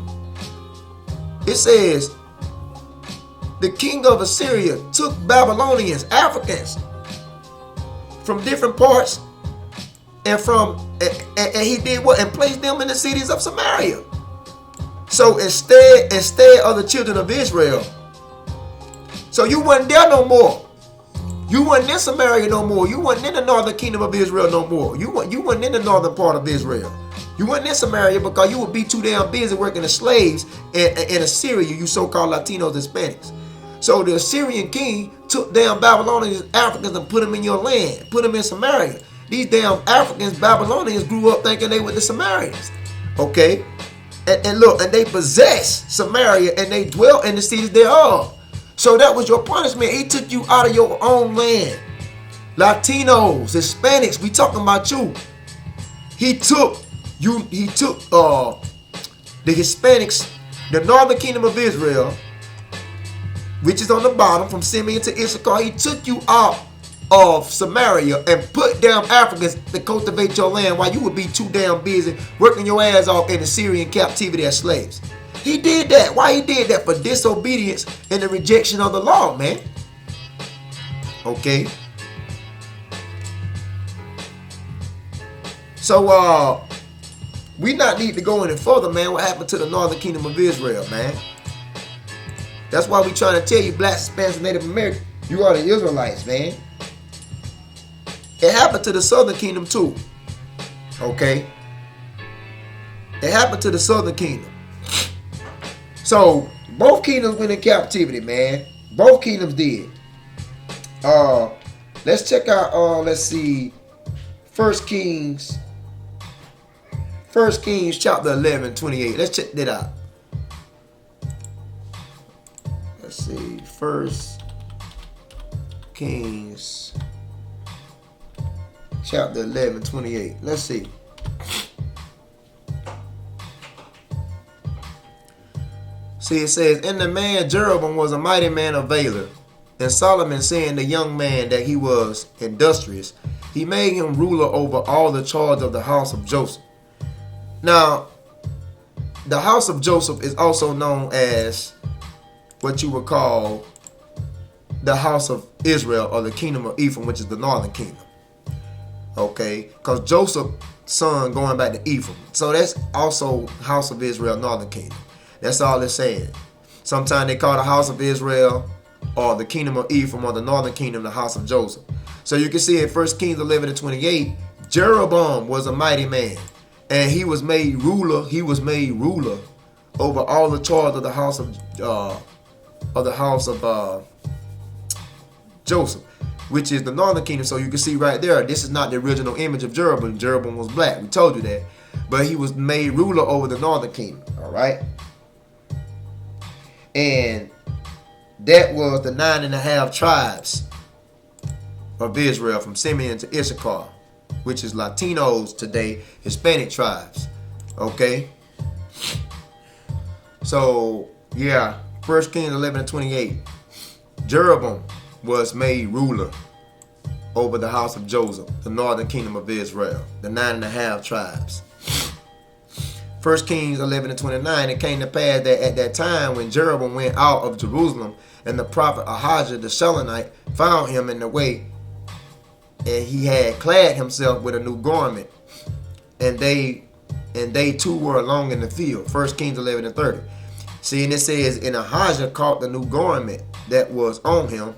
It says, the king of Assyria took Babylonians, Africans, from different parts, and he did what? And placed them in the cities of Samaria. So instead of the children of Israel, so you wasn't there no more. You wasn't in Samaria no more. You wasn't in the northern kingdom of Israel no more. You wasn't in the northern part of Israel. You wasn't in Samaria because you would be too damn busy working as slaves in Assyria, you so-called Latinos, Hispanics. So the Assyrian king took damn Babylonians, Africans, and put them in your land, put them in Samaria. These damn Africans, Babylonians grew up thinking they were the Samaritans. Okay? And look, and they possessed Samaria and they dwelt in the cities thereof. So that was your punishment. He took you out of your own land. Latinos, Hispanics, we talking about you. He took the Hispanics, the northern kingdom of Israel, which is on the bottom from Simeon to Issachar. He took you out of Samaria and put down Africans to cultivate your land while you would be too damn busy working your ass off in the Syrian captivity as slaves. He did that. Why he did that? For disobedience and the rejection of the law, man. Okay. So we not need to go any further, man. What happened to the northern kingdom of Israel, man? That's why we trying to tell you, blacks, Hispanics, and Native Americans, you are the Israelites, man. It happened to the southern kingdom too. Okay. It happened to the southern kingdom. So both kingdoms went in captivity, man. Both kingdoms did. Let's check out. Let's see. 1 Kings chapter 11, 28. Let's check that out. Let's see. 1 Kings chapter 11, 28. Let's see. See, it says, and the man Jeroboam was a mighty man of valor, and Solomon seeing the young man that he was industrious, He made him ruler over all the charge of the house of Joseph. Now, the house of Joseph is also known as what you would call the house of Israel, or the kingdom of Ephraim, which is the northern kingdom. Okay, because Joseph's son going back to Ephraim. So that's also house of Israel, northern kingdom. That's all it's saying. Sometimes they call the house of Israel or the kingdom of Ephraim, or the northern kingdom the house of Joseph. So you can see in 1 Kings 11:28, Jeroboam was a mighty man, and he was made ruler. He was made ruler over all the charge of the house of Joseph, which is the northern kingdom. So you can see right there, this is not the original image of Jeroboam. Jeroboam was black. We told you that. But he was made ruler over the northern kingdom. All right. And that was the 9.5 tribes of Israel, from Simeon to Issachar, which is Latinos today, Hispanic tribes. Okay. So, yeah, 1 Kings 11:28. Jeroboam was made ruler over the house of Joseph, the northern kingdom of Israel, the 9.5 tribes. 1 Kings 11:29, it came to pass that at that time when Jeroboam went out of Jerusalem, and the prophet Ahijah the Shilonite found him in the way, and he had clad himself with a new garment, and they two were along in the field. 1 Kings 11:30. See, and it says, and Ahijah caught the new garment that was on him,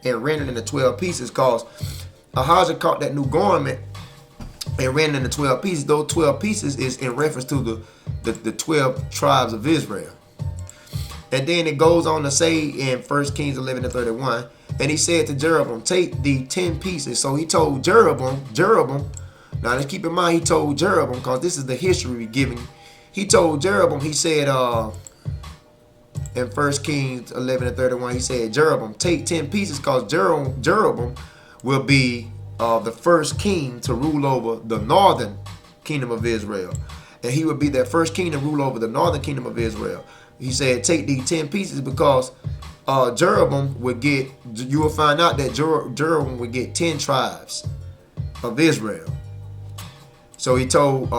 and rent it into 12 pieces, because Ahijah caught that new garment and ran it into 12 pieces. Those 12 pieces is in reference to the 12 tribes of Israel. And then it goes on to say in 1 Kings 11:31, and he said to Jeroboam, take thee 10 pieces. So he told Jeroboam, now let's keep in mind, he told Jeroboam, because this is the history we're giving. He told Jeroboam, he said, in 1 Kings 11:31, he said, Jeroboam, take 10 pieces, because Jeroboam will be the first king to rule over the northern kingdom of Israel. And he would be that first king to rule over the northern kingdom of Israel. He said, take these 10 pieces, because Jeroboam would get, you will find out that Jeroboam would get 10 tribes of Israel. So he told,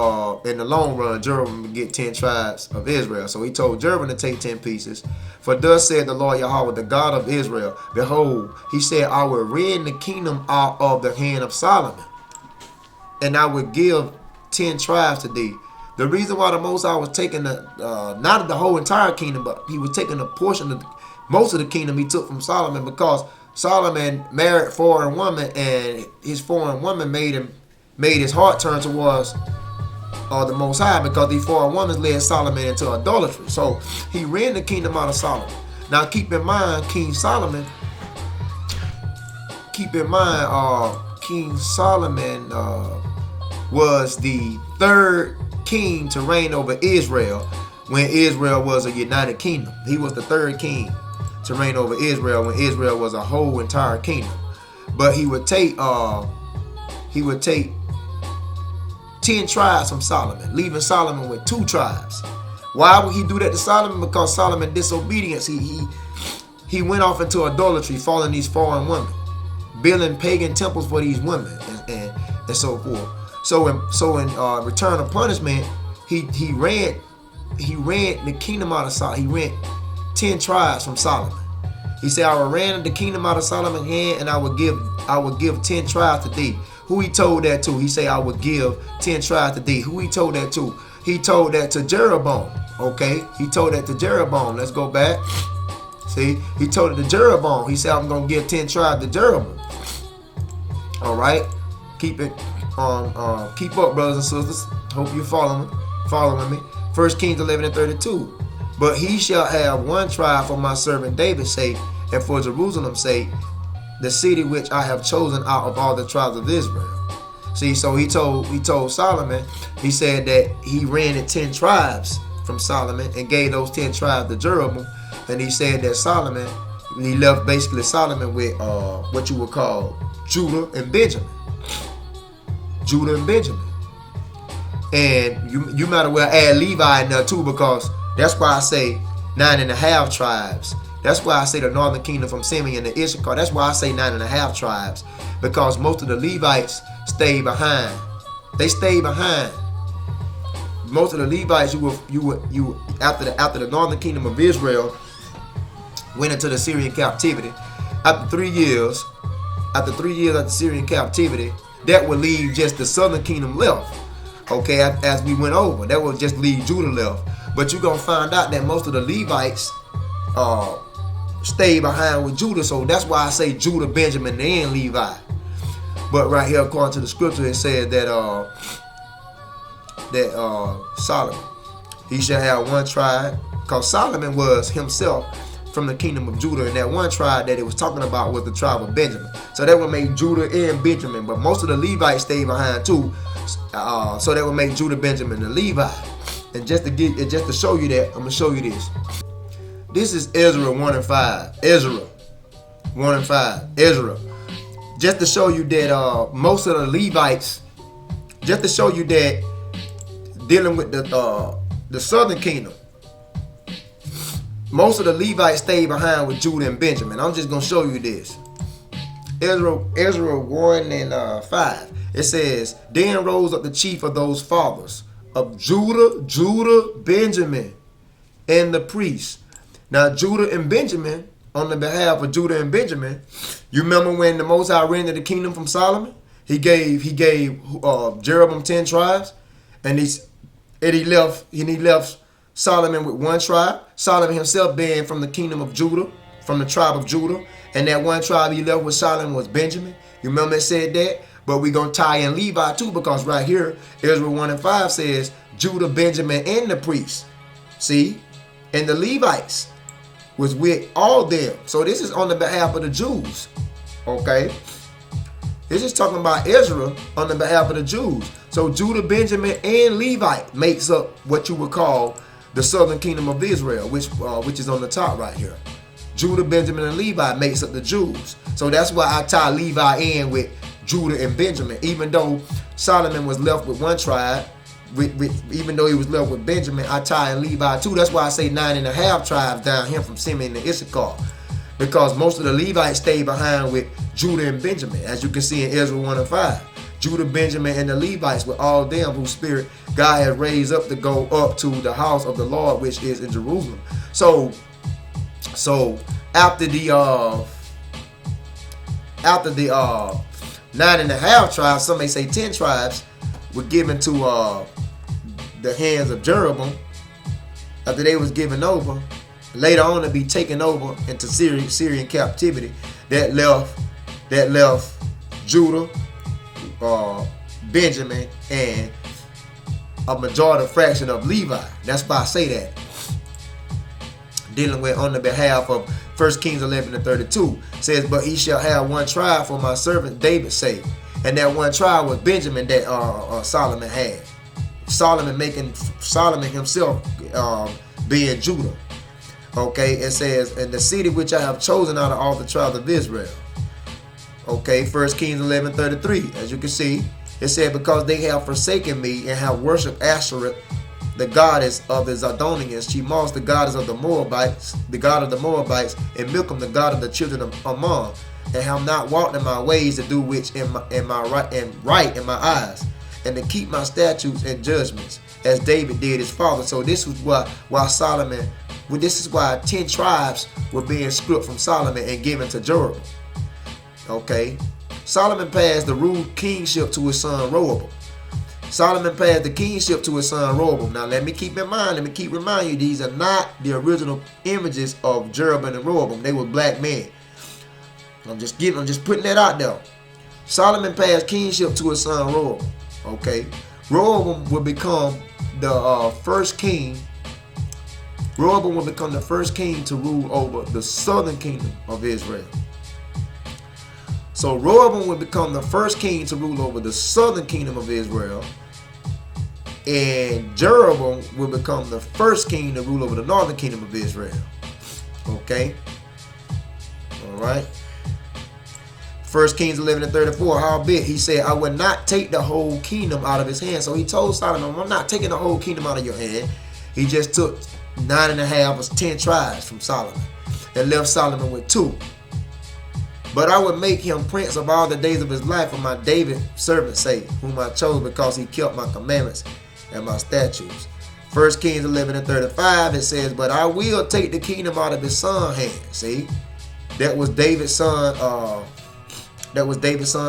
in the long run, Jeroboam would get 10 tribes of Israel. So he told Jeroboam to take 10 pieces. For thus said the Lord Yahweh, the God of Israel, behold, he said, I will rend the kingdom out of the hand of Solomon, and I will give 10 tribes to thee. The reason why the Most High was taking not the whole entire kingdom, but he was taking a portion of most of the kingdom he took from Solomon, because Solomon married foreign woman, and his foreign woman made his heart turn towards the Most High, because these foreign women led Solomon into idolatry. So he ran the kingdom out of Solomon. Now keep in mind, King Solomon was the third king to reign over Israel when Israel was a united kingdom. He was the third king to reign over Israel when Israel was a whole entire kingdom. But he would take 10 tribes from Solomon, leaving Solomon with 2 tribes. Why would he do that to Solomon? Because Solomon disobedience, he went off into idolatry, following these foreign women, building pagan temples for these women, and so forth. So in return of punishment, he ran the kingdom out of Solomon. He ran 10 tribes from Solomon. He said, I will ran the kingdom out of Solomon's hand, and I will give 10 tribes to thee. Who he told that to? He said, I would give 10 tribes to thee. Who he told that to? He told that to Jeroboam. Okay? He told that to Jeroboam. Let's go back. See? He told it to Jeroboam. He said, I'm going to give 10 tribes to Jeroboam. All right? Keep up, brothers and sisters. Hope you're following me. 1 Kings 11:32. But he shall have 1 tribe for my servant David's sake, and for Jerusalem's sake, the city which I have chosen out of all the tribes of Israel. See, so he told Solomon, he said that he ran 10 tribes from Solomon and gave those 10 tribes to Jeroboam. And he said that he left basically Solomon with what you would call Judah and Benjamin. And you might as well add Levi in there too, because that's why I say 9.5 tribes. That's why I say the northern kingdom from Simeon to Issachar. That's why I say 9.5 tribes, because most of the Levites stayed behind. They stayed behind. Most of the Levites, after the northern kingdom of Israel went into the Syrian captivity, after 3 years of the Syrian captivity, that would leave just the southern kingdom left. Okay, as we went over, that would just leave Judah left. But you're gonna find out that most of the Levites stayed behind with Judah. So that's why I say Judah, Benjamin, and Levi. But right here, according to the scripture, it says that Solomon, he shall have one tribe, because Solomon was himself from the kingdom of Judah, and that one tribe that it was talking about was the tribe of Benjamin. So that would make Judah and Benjamin, but most of the Levites stayed behind too. So that would make Judah, Benjamin, and Levi. And just to show you that, I'm gonna show you this. This is Ezra 1 and 5. Ezra 1 and 5. Ezra. Just to show you that most of the Levites, just to show you that dealing with the southern kingdom, most of the Levites stayed behind with Judah and Benjamin. I'm just gonna show you this. Ezra 1 and 5. It says, then rose up the chief of those fathers of Judah, Benjamin, and the priests. Now Judah and Benjamin, on the behalf of Judah and Benjamin, you remember when the Most High rendered the kingdom from Solomon? He gave Jeroboam 10 tribes, and he left Solomon with one tribe. Solomon himself being from the kingdom of Judah, from the tribe of Judah, and that one tribe he left with Solomon was Benjamin. You remember it said that? But we're going to tie in Levi too, because right here, Ezra 1 and 5 says Judah, Benjamin, and the priests. See? And the Levites was with all them. So this is on the behalf of the Jews. Okay? This is talking about Ezra on the behalf of the Jews. So Judah, Benjamin, and Levi makes up what you would call the southern kingdom of Israel, which is on the top right here. Judah, Benjamin, and Levi makes up the Jews. So that's why I tie Levi in with Judah and Benjamin, even though Solomon was left with one tribe, even though he was left with Benjamin, I tie in Levi too. That's why I say 9.5 tribes down here from Simeon to Issachar, because most of the Levites stayed behind with Judah and Benjamin, as you can see in Ezra 1 and 5. Judah, Benjamin, and the Levites with all them whose spirit God has raised up to go up to the house of the Lord, which is in Jerusalem. So after the 9.5 tribes, some may say 10 tribes, were given to the hands of Jeroboam. After they was given over, later on to be taken over into Syrian captivity, that left Judah, Benjamin, and a majority fraction of Levi. That's why I say that. Dealing with on the behalf of 1 Kings 11 and 32 says, but he shall have one tribe for my servant David's sake. And that one tribe was Benjamin that Solomon had. Solomon himself being Judah. Okay, it says, in the city which I have chosen out of all the tribes of Israel. Okay, 1 Kings 11:33. As you can see, it said, because they have forsaken me and have worshipped Ashereth, the goddess of the Zidonians, Chemosh, the goddess of the Moabites, and Milcom, the god of the children of Ammon, and have not walked in my ways to do which in right in my eyes, and to keep my statutes and judgments, as David did his father. So this was this is why 10 tribes were being stripped from Solomon and given to Jeroboam. Okay, Solomon passed the rule kingship to his son Rehoboam. Solomon passed the kingship to his son Rehoboam. Now let me keep reminding you, these are not the original images of Jeroboam and Rehoboam. They were black men. I'm just putting that out there. Solomon passed kingship to his son Rehoboam. Okay, Rehoboam will become the first king. Rehoboam will become the first king to rule over the southern kingdom of Israel. So Rehoboam will become the first king to rule over the southern kingdom of Israel, and Jeroboam will become the first king to rule over the northern kingdom of Israel. Okay, all right. 1 Kings 11 and 34. Howbeit he said, I will not take the whole kingdom out of his hand. So he told Solomon, I'm not taking the whole kingdom out of your hand. He just took 9.5 or 10 tribes from Solomon. and left Solomon with 2. But I would make him prince of all the days of his life for my David servant's sake, whom I chose because he kept my commandments and my statutes. 1 Kings 11:35, it says, but I will take the kingdom out of his son's hand. See, that was David's son.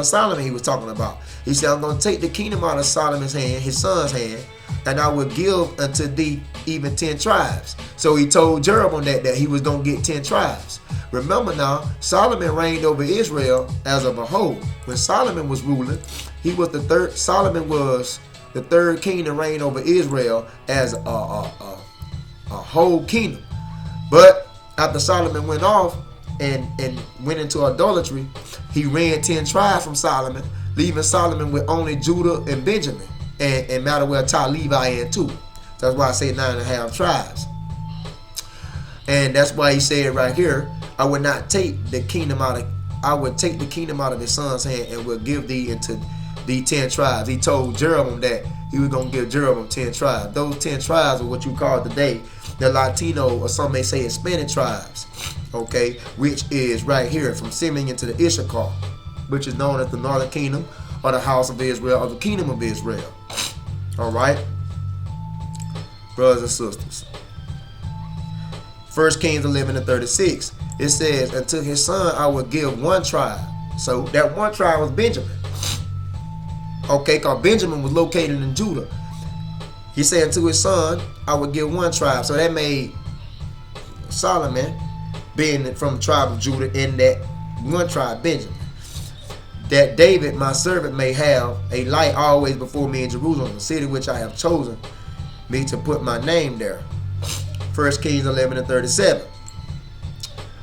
Solomon he was talking about. He said, I'm going to take the kingdom out of Solomon's hand, his son's hand, and I will give unto thee even 10 tribes. So he told Jeroboam that he was going to get 10 tribes. Remember now, Solomon reigned over Israel as of a whole. When Solomon was ruling, he was the third. Solomon was the third king to reign over Israel as a whole kingdom. But after Solomon went off and went into idolatry, he ran 10 tribes from Solomon, leaving Solomon with only Judah and Benjamin, and matter where tie Levi in too. That's why I say 9.5 tribes. And that's why he said right here, I would not take the kingdom out of, I would take the kingdom out of his son's hand and will give thee into the 10 tribes. He told Jeroboam that he was going to give Jeroboam 10 tribes. Those 10 tribes are what you call today the Latino, or some may say Hispanic tribes, okay, which is right here from Simeon to the Issachar, which is known as the Northern Kingdom, or the House of Israel, or the Kingdom of Israel. All right, brothers and sisters. 1 Kings 11:36, it says, and to his son I will give 1 tribe. So that 1 tribe was Benjamin. Okay, because Benjamin was located in Judah. He said to his son, I would give 1 tribe. So that made Solomon being from the tribe of Judah in that 1 tribe, Benjamin. That David, my servant, may have a light always before me in Jerusalem, the city which I have chosen me to put my name there. 1 Kings 11:37.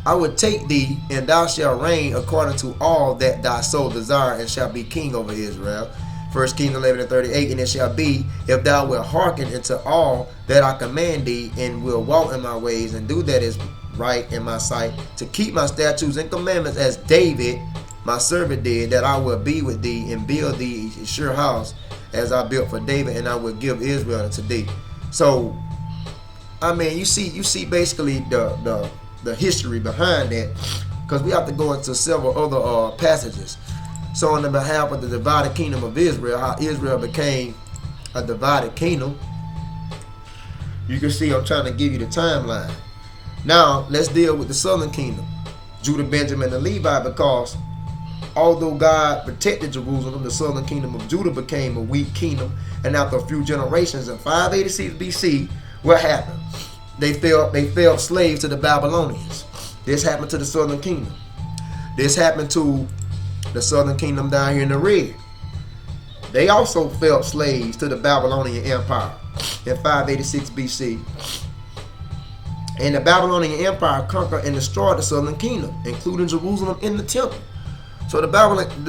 I would take thee, and thou shalt reign according to all that thy soul desire, and shalt be king over Israel. 1 Kings 11:38. And it shall be, if thou wilt hearken unto all that I command thee, and will walk in my ways, and do that is right in my sight, to keep my statutes and commandments as David my servant did, that I will be with thee and build thee a sure house as I built for David, and I will give Israel unto thee. So, I mean, you see basically the history behind that, because we have to go into several other passages. So on the behalf of the divided kingdom of Israel, how Israel became a divided kingdom, you can see I'm trying to give you the timeline. Now, let's deal with the southern kingdom, Judah, Benjamin, and Levi, because although God protected Jerusalem, the southern kingdom of Judah became a weak kingdom, and after a few generations in 586 BC, what happened? They fell slaves to the Babylonians. This happened to the southern kingdom. This happened to the southern kingdom down here in the red. They also fell slaves to the Babylonian Empire in 586 BC. And the Babylonian Empire conquered and destroyed the southern kingdom, including Jerusalem and the temple. So the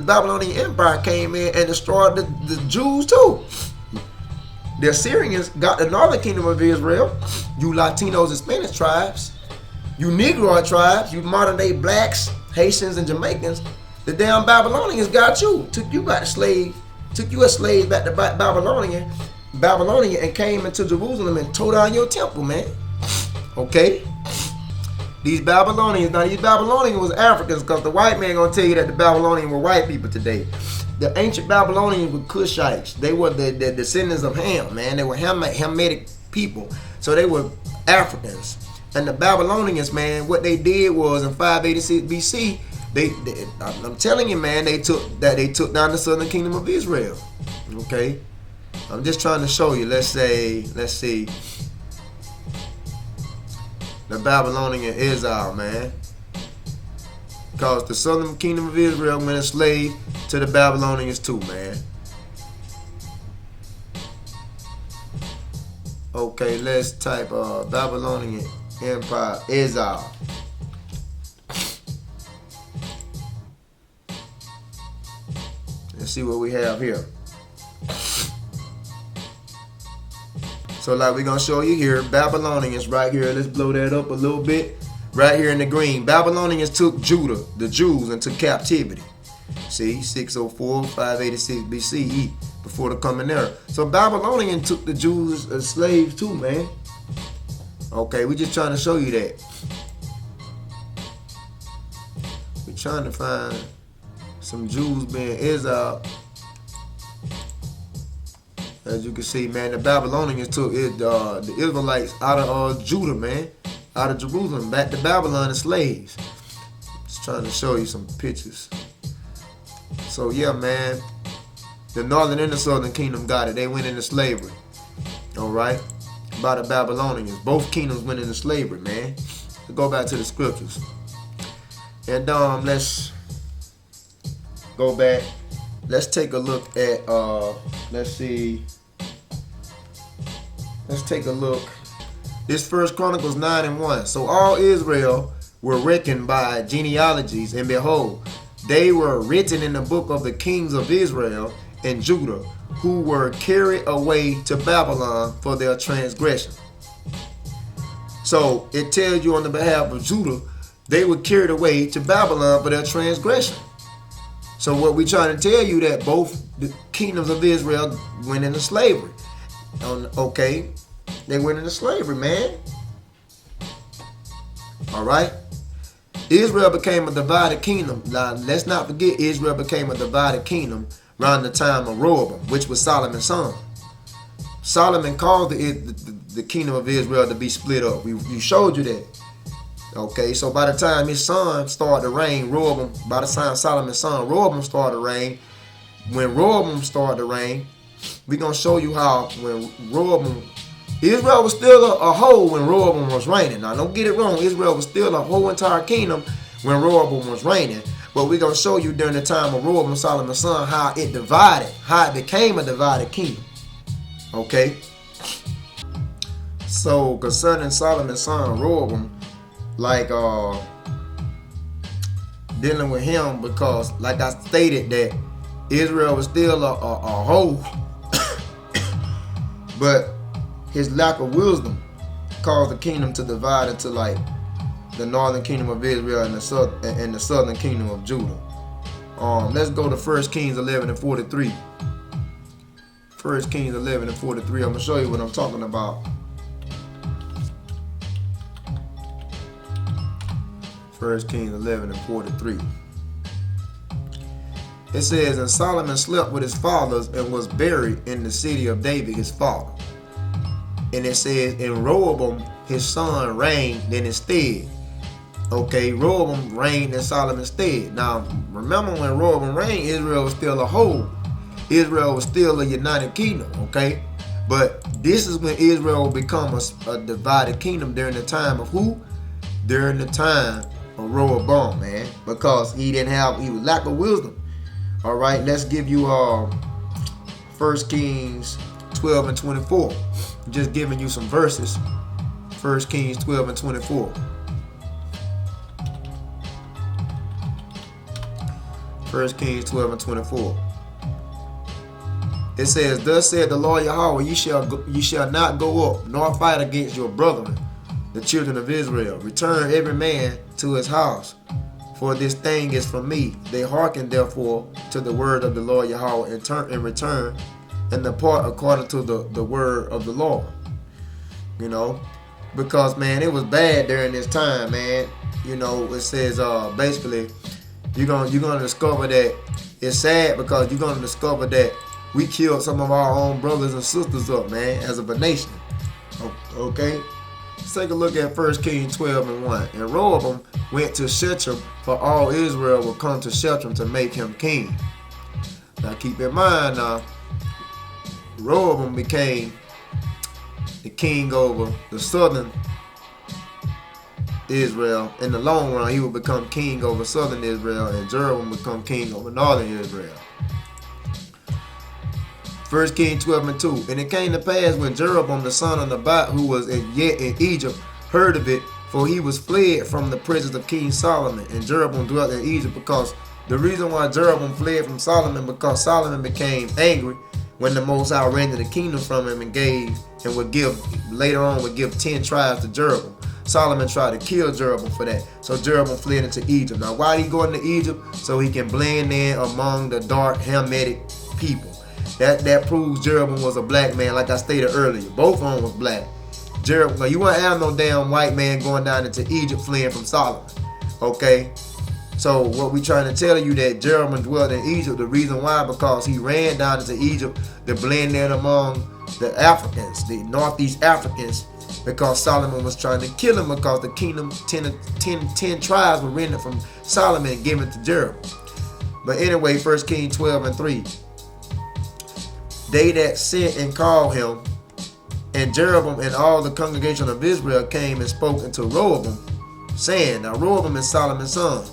Babylonian Empire came in and destroyed the Jews too. The Assyrians got the northern kingdom of Israel, you Latinos and Spanish tribes, you Negroid tribes, you modern day blacks, Haitians, and Jamaicans. The damn Babylonians got you, took you a slave back to Babylonian, and came into Jerusalem and tore down your temple, man. Okay? These Babylonians was Africans, because the white man gonna tell you that the Babylonians were white people today. The ancient Babylonians were Cushites. They were the descendants of Ham, man. They were Hamitic people. So they were Africans. And the Babylonians, man, what they did was in 586 BC, I'm telling you, man, they took down the southern kingdom of Israel. Okay? I'm just trying to show you. Let's see. The Babylonian Israel, man. Because the southern kingdom of Israel went enslaved to the Babylonians too, man. Okay, let's type Babylonian Empire Israel. Let's see what we have here. So like we're going to show you here, Babylonians right here. Let's blow that up a little bit. Right here in the green. Babylonians took Judah, the Jews, into captivity. See, 604, 586 BCE, before the coming era. So Babylonians took the Jews as slaves too, man. Okay, we're just trying to show you that. trying to find some Jews being exiled. As you can see, man, the Babylonians took the Israelites out of Judah, man, out of Jerusalem, back to Babylon as slaves. Just trying to show you some pictures. So yeah, man, the northern and the southern kingdom got it. They went into slavery. All right, by the Babylonians. Both kingdoms went into slavery, man. Let's go back to the scriptures. And let's go back. Let's take a look at let's see. Let's take a look. This First Chronicles 9:1. So all Israel were reckoned by genealogies, and behold, they were written in the book of the kings of Israel and Judah, who were carried away to Babylon for their transgression. So it tells you on the behalf of Judah, they were carried away to Babylon for their transgression. So what we trying to tell you that both the kingdoms of Israel went into slavery. Okay, they went into slavery, man. All right. Israel became a divided kingdom. Now, let's not forget Israel became a divided kingdom around the time of Rehoboam, which was Solomon's son. Solomon caused the kingdom of Israel to be split up. We showed you that. Okay, so by the time his son started to reign, Rehoboam, by the time Solomon's son Rehoboam started to reign, when Rehoboam started to reign, we're going to show you how when Rehoboam, Israel was still a whole when Rehoboam was reigning. Now, don't get it wrong. Israel was still a whole entire kingdom when Rehoboam was reigning. But we're going to show you during the time of Rehoboam, Solomon's son, how it divided, how it became a divided kingdom. Okay? So, concerning Solomon's son, Rehoboam, like, dealing with him, because, like I stated, that Israel was still a whole. But his lack of wisdom caused the kingdom to divide into like the northern kingdom of Israel and the southern kingdom of Judah. Let's go to 1 Kings 11:43. 1 Kings 11:43. I'm gonna show you what I'm talking about. 1 Kings 11:43. It says, and Solomon slept with his fathers and was buried in the city of David his father. And it says, and Rehoboam his son reigned in his stead. Okay, Rehoboam reigned in Solomon's stead. Now, remember when Rehoboam reigned, Israel was still a whole. Israel was still a united kingdom, okay? But this is when Israel will become a divided kingdom during the time of who? During the time of Rehoboam, man. Because he was lack of wisdom. All right, let's give you 1 Kings 12:24. Just giving you some verses. 1 Kings 12:24. 1 Kings 12:24. It says, thus said the Lord Yahweh, ye shall not go up, nor fight against your brethren, the children of Israel. Return every man to his house, for this thing is from me. They hearken therefore to the word of the Lord Yahweh and return and depart according to the word of the Lord. You know, because man, it was bad during this time, man. You know, it says basically you're gonna discover that it's sad, because you're gonna discover that we killed some of our own brothers and sisters up, man, as a nation. Okay? Let's take a look at 1 Kings 12:1. And Rehoboam went to Shechem, for all Israel will come to Shechem to make him king. Now keep in mind now, Rehoboam became the king over the southern Israel. In the long run, he would become king over southern Israel, and Jeroboam would become king over northern Israel. 1 Kings 12:2. And it came to pass when Jeroboam the son of Nebat, who was yet in Egypt, heard of it, for he was fled from the presence of King Solomon, and Jeroboam dwelt in Egypt. Because the reason why Jeroboam fled from Solomon, because Solomon became angry when the Most High rendered the kingdom from him and would give 10 tribes to Jeroboam. Solomon tried to kill Jeroboam for that. So Jeroboam fled into Egypt. Now why did he go into Egypt? So he can blend in among the dark Hamitic people. That proves Jeroboam was a black man, like I stated earlier. Both of them was black. Jeroboam, you won't have no damn white man going down into Egypt fleeing from Solomon. Okay? So what we trying to tell you that Jeroboam dwelled in Egypt, the reason why, because he ran down into Egypt to blend in among the Africans, the Northeast Africans, because Solomon was trying to kill him, because the kingdom, 10 tribes were rendered from Solomon and given to Jeroboam. But anyway, 1 Kings 12:3. They that sent and called him, and Jeroboam and all the congregation of Israel came and spoke unto Rehoboam, saying, now Rehoboam is Solomon's son.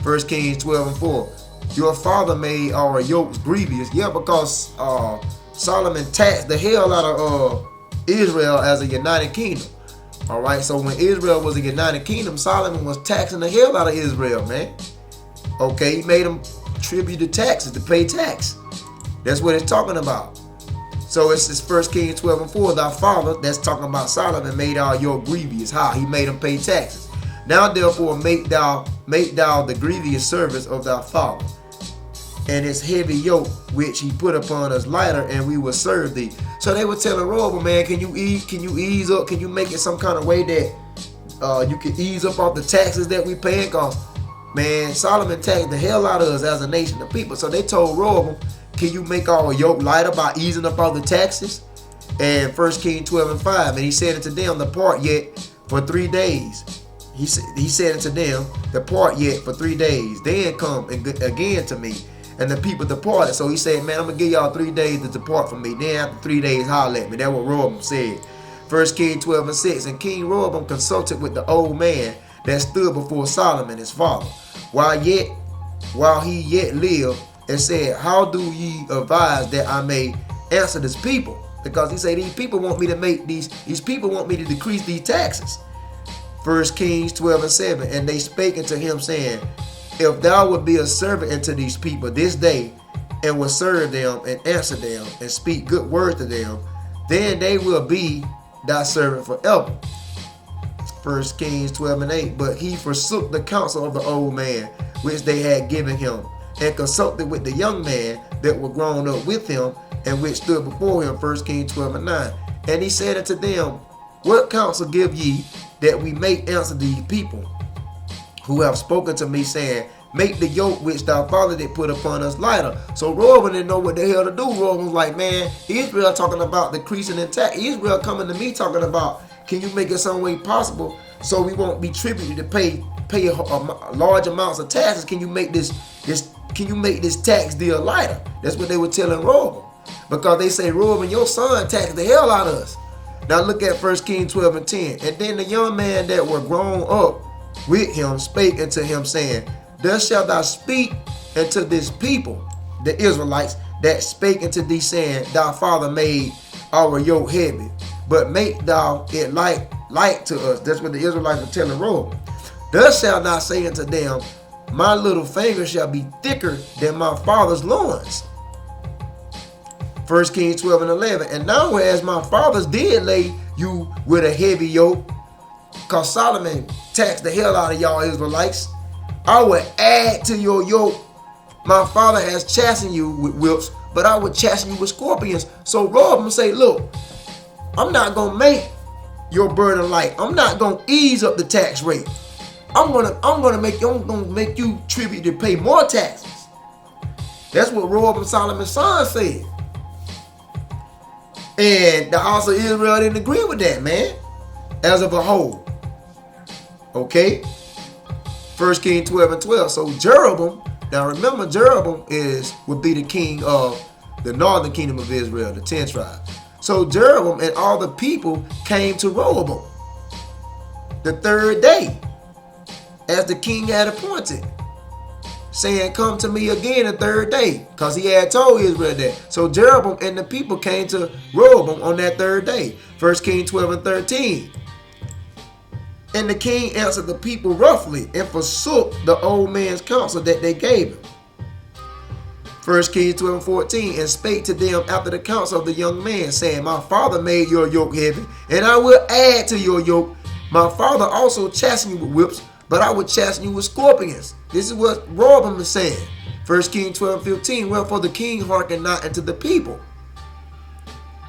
1 Kings 12:4. Your father made our yokes grievous. Yeah, because Solomon taxed the hell out of Israel as a united kingdom. All right, so when Israel was a united kingdom, Solomon was taxing the hell out of Israel, man. Okay, he made them tribute to taxes, to pay tax. That's what it's talking about. So it's 1 Kings 12:4. Thy father, that's talking about Solomon, made our yoke grievous. How? He made them pay taxes. Now therefore make thou the grievous service of thy father, and his heavy yoke which he put upon us lighter, and we will serve thee. So they were telling Rehoboam, man, can you ease up? Can you make it some kind of way that you can ease up off the taxes that we paying? Cause man, Solomon taxed the hell out of us as a nation of people. So they told Rehoboam, can you make our yoke lighter by easing up all the taxes? And 1 Kings 12:5, and he said unto them, depart yet for 3 days. He said unto them, depart yet for 3 days, then come again to me. And the people departed. So he said, man, I'm going to give y'all 3 days to depart from me. Then after 3 days, holler at me. That's what Rehoboam said. 1 Kings 12:6, and King Rehoboam consulted with the old man that stood before Solomon his father, while he yet lived, and said, how do ye advise that I may answer this people? Because he said, these people want me to make these people want me to decrease these taxes. 1 Kings 12:7, and they spake unto him, saying, if thou would be a servant unto these people this day, and will serve them, and answer them, and speak good words to them, then they will be thy servant forever. 1 Kings 12:8, but he forsook the counsel of the old man, which they had given him, and consulted with the young man that were grown up with him, and which stood before him. 1 Kings 12:9, and he said unto them, what counsel give ye, that we make answer these people who have spoken to me, saying, make the yoke which thy father did put upon us lighter? So Rehoboam didn't know what the hell to do. Rehoboam was like, man, Israel talking about decreasing in tax. Israel coming to me talking about, can you make it some way possible so we won't be tributed to pay large amounts of taxes? Can you make this tax deal lighter? That's what they were telling Rehoboam, because they say, Rehoboam, your son taxed the hell out of us. Now look at 1 Kings 12:10. And then the young man that were grown up with him spake unto him, saying, thus shalt thou speak unto this people, the Israelites, that spake unto thee, saying, thy father made our yoke heavy, but make thou it light to us. That's what the Israelites were telling Rehoboam. Thus shalt thou say unto them, my little finger shall be thicker than my father's loins. 1 Kings 12:11, and now whereas my fathers did lay you with a heavy yoke, because Solomon taxed the hell out of y'all Israelites, I will add to your yoke. My father has chastened you with whips, but I will chasten you with scorpions. So Rehoboam say, look, I'm not going to make your burden light. I'm not going to ease up the tax rate. I'm gonna make you tribute to pay more taxes. That's what Rehoboam, Solomon's son, said. And the house of Israel didn't agree with that, man, as of a whole. Okay? 1 Kings 12:12. So Jeroboam, now remember, Jeroboam would be the king of the northern kingdom of Israel, the 10 tribes. So Jeroboam and all the people came to Rehoboam the 3rd day, as the king had appointed, saying, come to me again the 3rd day, because he had told Israel that. So Jeroboam and the people came to Rehoboam on that 3rd day. 1 Kings 12:13. And the king answered the people roughly, and forsook the old man's counsel that they gave him. 1 Kings 12:14, and spake to them after the counsel of the young man, saying, my father made your yoke heavy, and I will add to your yoke. My father also chastened you with whips, but I will chasten you with scorpions. This is what Rehoboam is saying. 1 Kings 12:15, wherefore the king hearkened not unto the people,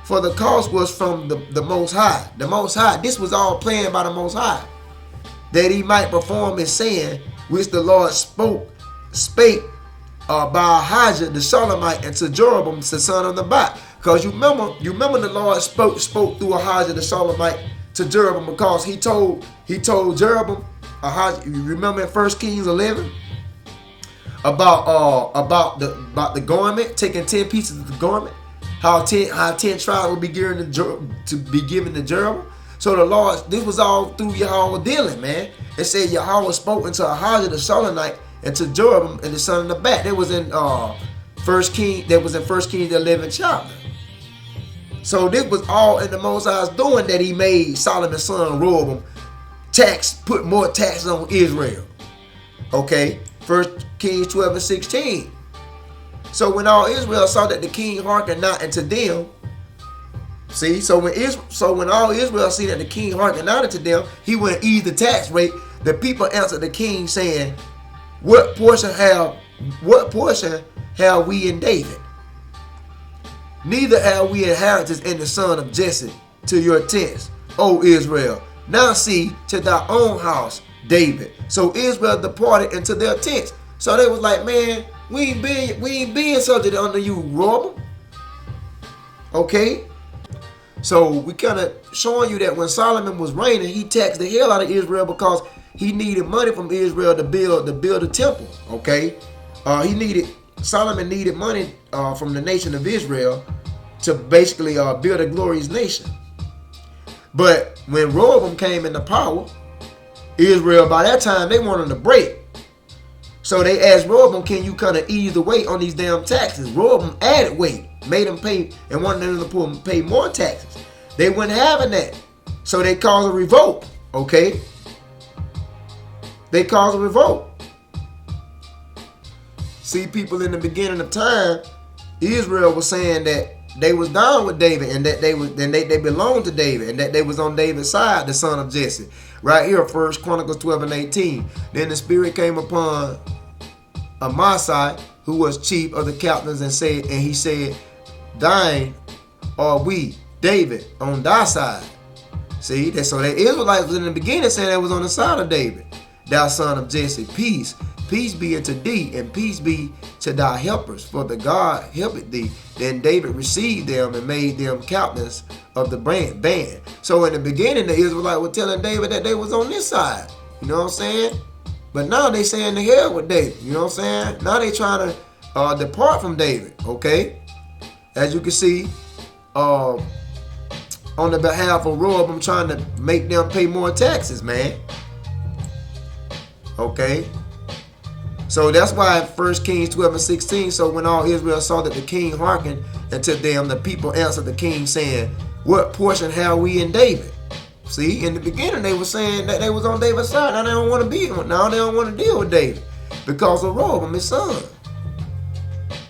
for the cause was from the Most High. The Most High, this was all planned by the Most High, that he might perform his saying, which the Lord spake by Ahijah the Shulamite and to Jeroboam the son of Nebat. Because you remember the Lord spoke through Ahijah the Shulamite to Jeroboam, because he told Jeroboam, Ahijah, you remember in 1 Kings 11 about the garment, taking 10 pieces of the garment, how 10 tribes would be given to Jeroboam. So the Lord, this was all through Yahweh dealing, man. It said Yahweh spoke into Ahijah the Shulamite and to Jeroboam and the son of Nebat. That was in 1 Kings, the 11th chapter. So this was all in the Most High's doing, that he made Solomon's son Rehoboam put more taxes on Israel. Okay, 1 Kings 12 and 16. So when all Israel saw that the king hearkened not unto them, see, so when all Israel see that the king hearkened not unto them, he went and eased the tax rate. The people answered the king, saying, What portion have we in David? Neither have we inheritance in the son of Jesse to your tents, O Israel. Now see to thy own house, David. So Israel departed into their tents. So they was like, man, we ain't being subject under you, Rehoboam. Okay? So we kind of showing you that when Solomon was reigning, he taxed the hell out of Israel because he needed money from Israel to build the temple. Okay? Solomon needed money from the nation of Israel to basically build a glorious nation. But when Rehoboam came into power, Israel, by that time, they wanted a break. So they asked Rehoboam, can you kind of ease the weight on these damn taxes? Rehoboam added weight, made them pay, and wanted them to pay more taxes. They weren't having that. So they caused a revolt, okay? They caused a revolt. See, people in the beginning of time, Israel was saying that they was down with David and that they belonged to David and that they was on David's side, the son of Jesse. Right here, 1 Chronicles 12 and 18. Then the Spirit came upon Amasai, who was chief of the captains, and he said, Thine are we, David, on thy side. See, so the Israelites was in the beginning saying they was on the side of David, thou son of Jesse. Peace be unto thee, and peace be to thy helpers, for the God helpeth thee. Then David received them and made them captains of the band. So in the beginning, the Israelites were telling David that they was on this side. You know what I'm saying? But now they saying the hell with David. You know what I'm saying? Now they trying to depart from David. Okay? As you can see, on the behalf of Rehoboam, trying to make them pay more taxes, man. Okay? So that's why in 1 Kings 12 and 16, so when all Israel saw that the king hearkened unto them, the people answered the king, saying, What portion have we in David? See, in the beginning they were saying that they was on David's side. Now they don't want to be on. Now they don't want to deal with David because of Rehoboam, his son.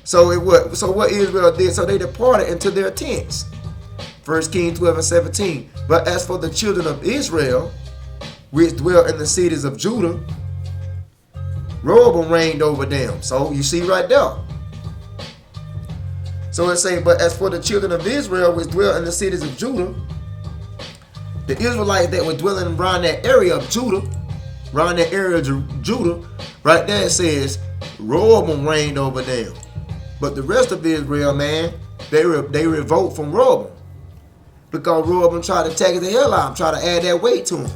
So what Israel did, so they departed into their tents. 1 Kings 12 and 17. But as for the children of Israel, which dwell in the cities of Judah, Rehoboam reigned over them. So you see right there. So it say, but as for the children of Israel which dwell in the cities of Judah, the Israelites that were dwelling around that area of Judah, right there it says, Rehoboam reigned over them. But the rest of Israel, man, they revolt from Rehoboam. Because Rehoboam tried to tax the hell out of him, try to add that weight to him.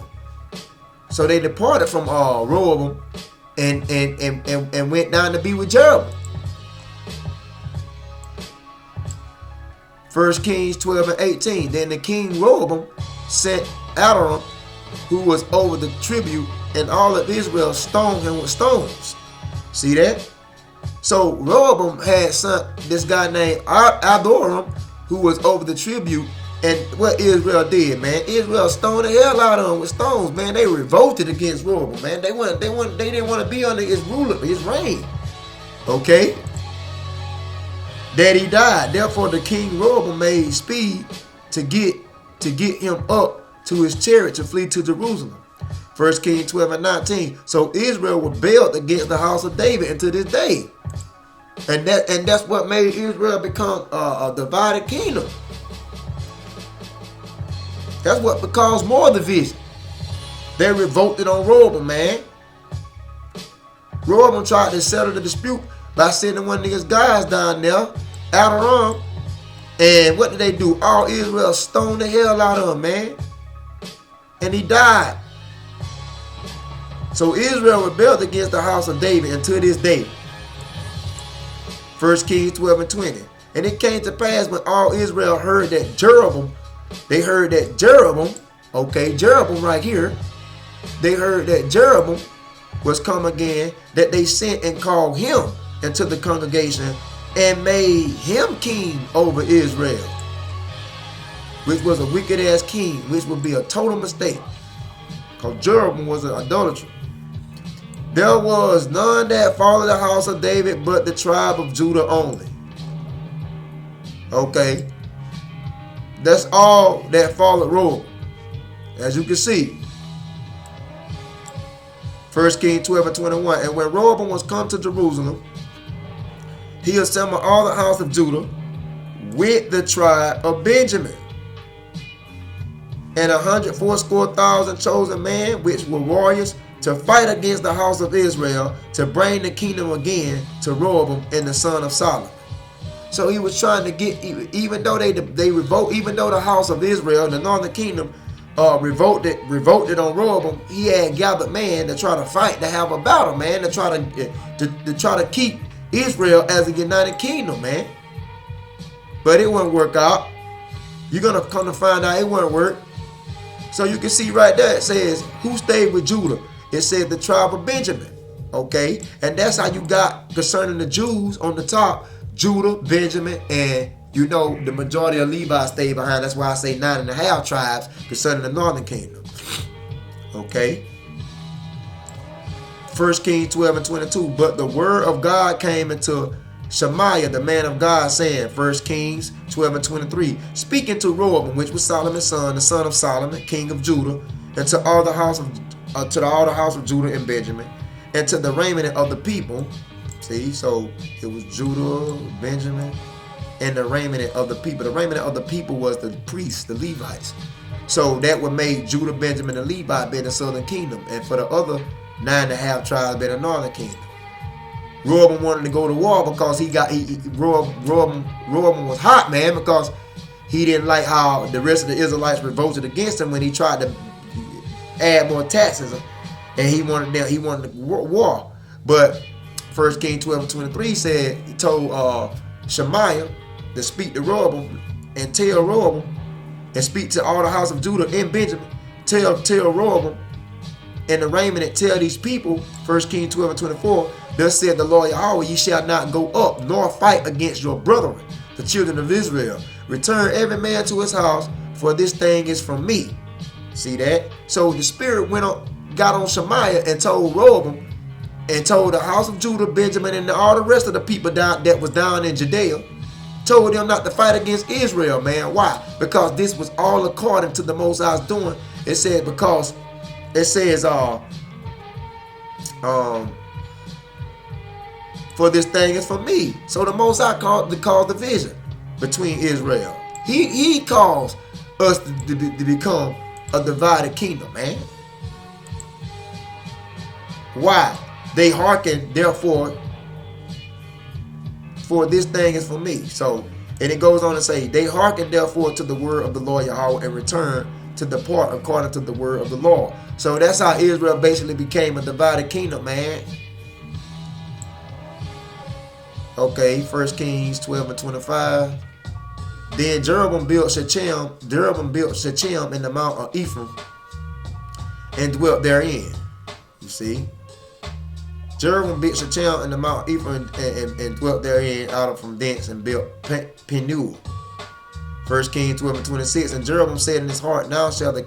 So they departed from Rehoboam and went down to be with Jeroboam. 1 Kings 12 and 18. Then the king Rehoboam sent Adoram, who was over the tribute, and all of Israel stoned him with stones. See that? So Rehoboam had sent this guy named Adoram, who was over the tribute. And what Israel did, man, Israel stoned the hell out of him with stones, man. They revolted against Rehoboam, man. They didn't want to be under his reign. Okay? That he died. Therefore, the king Rehoboam made speed to get him up to his chariot to flee to Jerusalem. 1 Kings 12 and 19. So Israel rebelled against the house of David unto this day. And that's what made Israel become a divided kingdom. That's what caused more division. They revolted on Rehoboam, man. Rehoboam tried to settle the dispute by sending one of his guys down there, Adoram. And what did they do? All Israel stoned the hell out of him, man. And he died. So Israel rebelled against the house of David until this day. 1 Kings 12 and 20. And it came to pass when all Israel heard that Jeroboam, okay, Jeroboam right here, they heard that Jeroboam was come again, that they sent and called him into the congregation and made him king over Israel, which was a wicked ass king, which would be a total mistake, because Jeroboam was an idolater. There was none that followed the house of David but the tribe of Judah only. Okay, that's all that followed Rehoboam, as you can see. 1 Kings 12 and 21. And when Rehoboam was come to Jerusalem, he assembled all the house of Judah with the tribe of Benjamin, and 180,000 chosen men, which were warriors, to fight against the house of Israel, to bring the kingdom again to Rehoboam and the son of Solomon. So he was trying to get, even though they revolt, even though the house of Israel, the northern kingdom, revolted on Rehoboam, he had gathered man to try to fight, to have a battle, man, to try to keep Israel as a united kingdom, man. But it wouldn't work out. You're gonna come to find out it wouldn't work. So you can see right there, it says, who stayed with Judah? It said the tribe of Benjamin. Okay, and that's how you got concerning the Jews on the top, Judah, Benjamin, and you know the majority of Levi stayed behind. That's why I say 9.5 tribes concerning the northern kingdom. Okay. 1 Kings 12 and 22. But the word of God came into Shemaiah, the man of God, saying, 1 Kings 12 and 23, speaking to Rehoboam, which was Solomon's son, the son of Solomon, king of Judah, and to all the house of Judah and Benjamin, and to the remnant of the people. See, so it was Judah, Benjamin, and the remnant of the people. The remnant of the people was the priests, the Levites. So that would make Judah, Benjamin, and Levi be the southern kingdom, and for the other 9.5 tribes be the northern kingdom. Rehoboam wanted to go to war because Rehoboam was hot, man, because he didn't like how the rest of the Israelites revolted against him when he tried to add more taxes, and he wanted war. But 1 Kings 12 and 23 said, he told Shemaiah to speak to Rehoboam and tell Rehoboam, and speak to all the house of Judah and Benjamin, tell Rehoboam and the remnant, tell these people, 1 Kings 12 and 24, thus said the Lord Yahweh, ye shall not go up nor fight against your brethren, the children of Israel. Return every man to his house, for this thing is from me. See that? So the spirit got on Shemaiah and told Rehoboam, and told the house of Judah, Benjamin, and all the rest of the people that was down in Judea, told them not to fight against Israel, man. Why? Because this was all according to the Most High's doing. It said, because it says, for this thing is for me. So the Most High caused division between Israel. He caused us to become a divided kingdom, man. Why? They hearken, therefore, for this thing is for me. So, and it goes on to say, they hearken therefore to the word of the Lord Yahweh, and return to depart according to the word of the Lord. So that's how Israel basically became a divided kingdom, man. Okay, 1 Kings 12 and 25. Then Jeroboam built Shechem in the mount of Ephraim, and dwelt therein. You see? Jeroboam built Shechem in the mount of Ephraim and dwelt therein out of from thence, and built Penuel. 1 Kings 12 and 26. And Jeroboam said in his heart, now shall the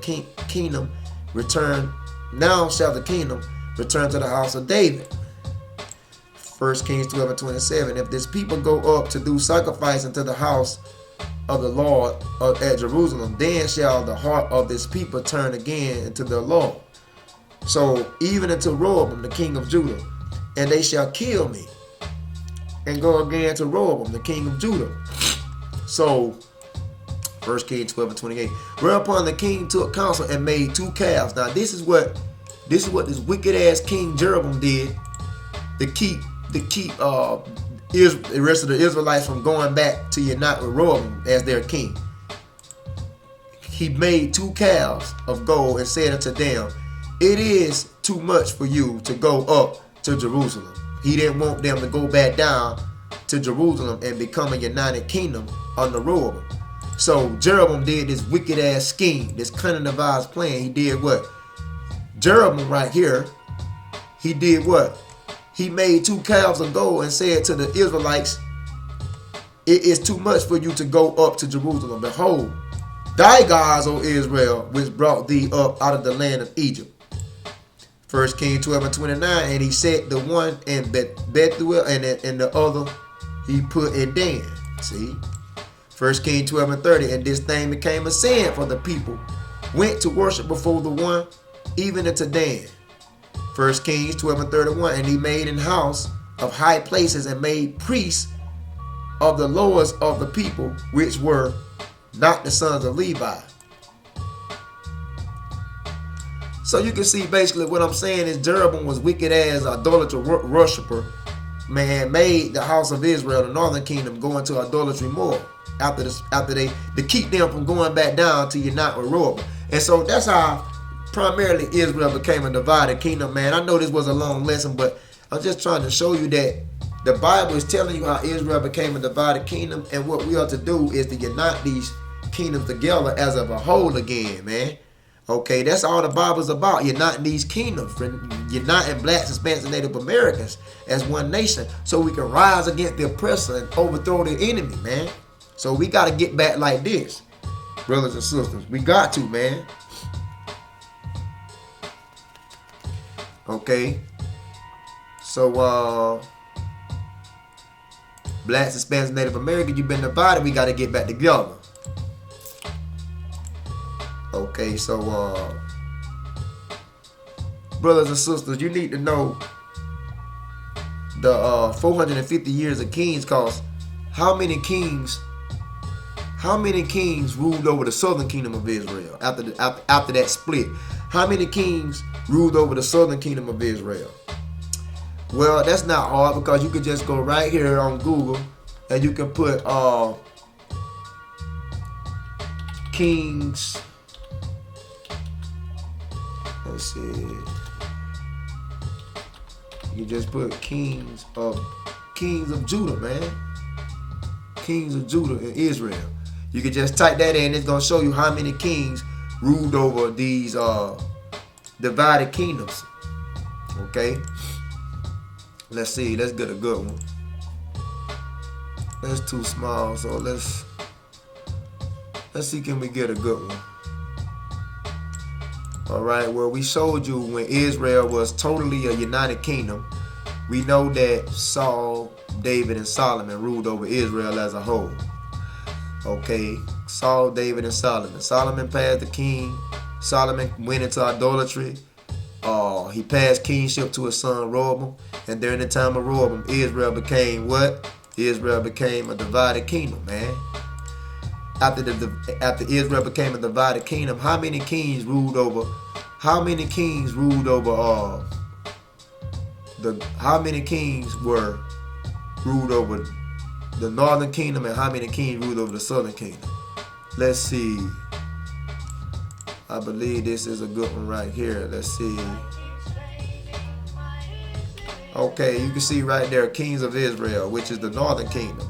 kingdom return to the house of David. 1 Kings 12 and 27. If this people go up to do sacrifice unto the house of the Lord at Jerusalem, then shall the heart of this people turn again into the Lord. So even unto Rehoboam, the king of Judah, and they shall kill me, and go again to Rehoboam, the king of Judah. So 1 Kings 12 and 28. Whereupon the king took counsel and made 2 calves. Now this is what this wicked ass King Jeroboam did. to keep the rest of the Israelites from going back to unite with Rehoboam as their king. He made 2 calves of gold and said unto them, it is too much for you to go up to Jerusalem. He didn't want them to go back down to Jerusalem and become a united kingdom under Rehoboam. So Jeroboam did this wicked ass scheme, this cunning devised plan. He did what? Jeroboam right here, he did what? He made 2 calves of gold and said to the Israelites, it is too much for you to go up to Jerusalem. Behold, thy gods, O Israel, which brought thee up out of the land of Egypt. 1 Kings 12 and 29, and he set the one in Bethuel and the other he put in Dan. See? 1 Kings 12 and 30, and this thing became a sin for the people went to worship before the one, even unto Dan. 1 Kings 12 and 31, and he made an house of high places and made priests of the lowest of the people, which were not the sons of Levi. So you can see basically what I'm saying is Jeroboam was wicked as idolater worshiper, man, made the house of Israel, the northern kingdom, go into idolatry more after they to keep them from going back down to unite with Rehoboam. And so that's how primarily Israel became a divided kingdom, man. I know this was a long lesson, but I'm just trying to show you that the Bible is telling you how Israel became a divided kingdom, and what we are to do is to unite these kingdoms together as of a whole again, man. Okay, that's all the Bible's about, uniting these kingdoms, uniting blacks, Hispanics, and Native Americans as one nation so we can rise against the oppressor and overthrow the enemy, man. So we got to get back like this, brothers and sisters. We got to, man. Okay. So, blacks, Hispanics, Native Americans, you've been divided. We got to get back together. Okay, so, brothers and sisters, you need to know the 450 years of kings, cause how many kings ruled over the southern kingdom of Israel after that split? How many kings ruled over the southern kingdom of Israel? Well, that's not hard, because you could just go right here on Google and you can put kings. Let's see. You just put kings of Judah, man. Kings of Judah in Israel. You can just type that in. It's gonna show you how many kings ruled over these divided kingdoms. Okay. Let's see. Let's get a good one. That's too small, so let's see, can we get a good one? All right, well, we showed you when Israel was totally a united kingdom. We know that Saul, David, and Solomon ruled over Israel as a whole. Okay, Saul, David, and Solomon. Solomon passed the king. Solomon went into idolatry. He passed kingship to his son Rehoboam. And during the time of Rehoboam, Israel became what? Israel became a divided kingdom, man. After Israel became a divided kingdom, how many kings ruled over were ruled over the northern kingdom, and how many kings ruled over the southern kingdom? Let's see. I believe this is a good one right here. Let's see. Okay, you can see right there, kings of Israel, which is the northern kingdom,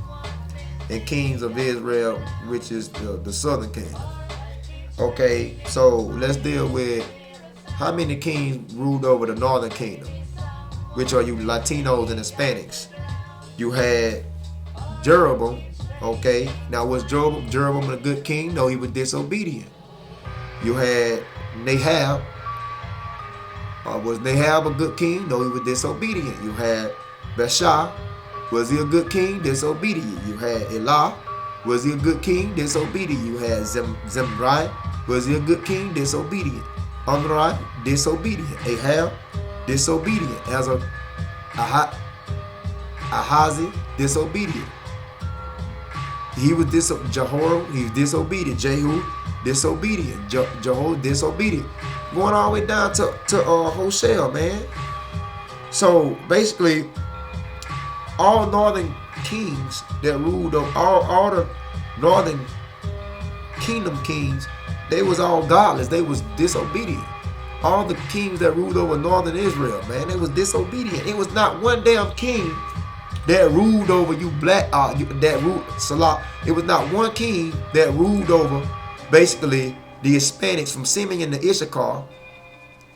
and kings of Israel, which is the southern kingdom. Okay, so let's deal with how many kings ruled over the northern kingdom, which are you Latinos and Hispanics. You had Jeroboam. Okay, now was Jeroboam a good king? No, he was disobedient. You had Nahab. Was Nahab a good king? No, he was disobedient. You had Baasha. Was he a good king? Disobedient. You had Elah. Was he a good king? Disobedient. You had Zimri. Was he a good king? Disobedient. Omri, disobedient. Ahab, disobedient. Ahazi, disobedient. He was Jehoram, he was disobedient. Jehu, disobedient. Jehu, disobedient. Going all the way down to Hoshea, man. So basically, all northern kings that ruled over all the northern kingdom kings, they was all godless. They was disobedient. All the kings that ruled over northern Israel, man, they was disobedient. It was not one damn king that ruled over you black. That ruled Salah. It was not one king that ruled over basically the Hispanics from Simeon to Issachar,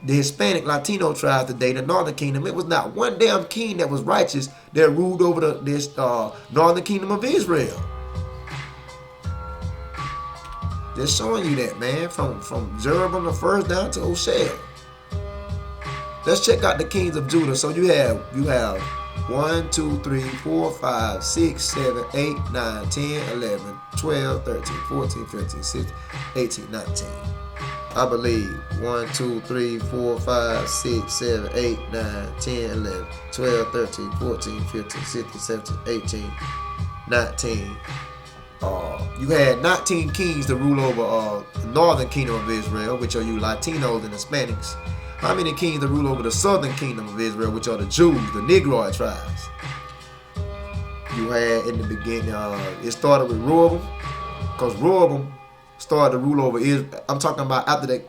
the Hispanic Latino tribes today, the northern kingdom. It was not one damn king that was righteous that ruled over this northern kingdom of Israel. Just showing you that, man, from Jeroboam the first down to Hoshea. Let's check out the kings of Judah. So you have 1, 2, 3, 4, 5, 6, 7, 8, 9, 10, 11, 12, 13, 14, 15, 16, 18, 19. I believe 1, 2, 3, 4, 5, 6, 7, 8, 9, 10, 11, 12, 13, 14, 15, 16, 17, 18, 19. You had 19 kings to rule over the northern kingdom of Israel, which are you Latinos and Hispanics. How many kings to rule over the southern kingdom of Israel, which are the Jews, the Negroid tribes? You had in the beginning, it started with Rehoboam, because Rehoboam started to rule over Israel. I'm talking about after the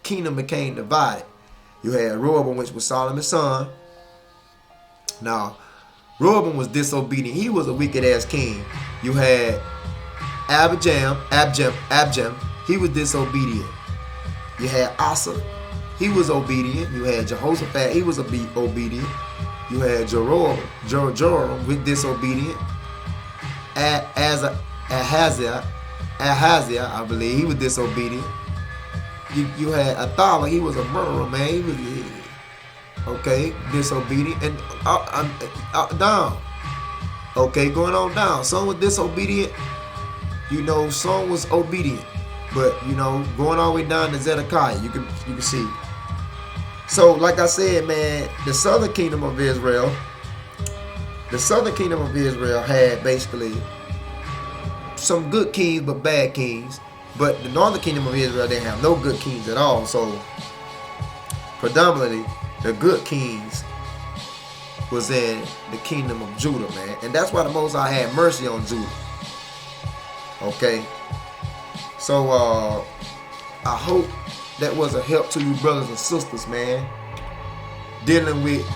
kingdom became divided. You had Rehoboam, which was Solomon's son. Now, Rehoboam was disobedient. He was a wicked ass king. You had Abijam, he was disobedient. You had Asa, he was obedient. You had Jehoshaphat, he was obedient. You had Joram with disobedient. Ahaziah, I believe, he was disobedient. You had Athaliah, he was a murderer, man. He was disobedient. And down. Okay, going on down. Some was disobedient. Some was obedient. But, going all the way down to Zedekiah, you can see. So, like I said, man, the southern kingdom of Israel had basically some good kings but bad kings. But the northern kingdom of Israel didn't have no good kings at all. So, predominantly, the good kings was in the kingdom of Judah, man. And that's why the Most High had mercy on Judah. Okay? So, I hope that was a help to you brothers and sisters, man. Dealing with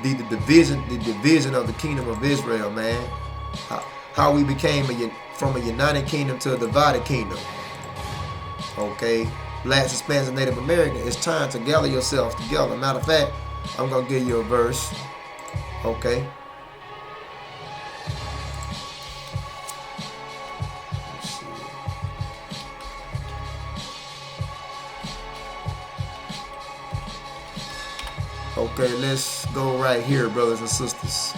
the division of the kingdom of Israel, man. How we became from a united kingdom to a divided kingdom. Okay? Blacks, Hispanics, and Native Americans, it's time to gather yourselves together. Matter of fact, I'm going to give you a verse. Okay? Let's see. Okay, let's go right here, brothers and sisters.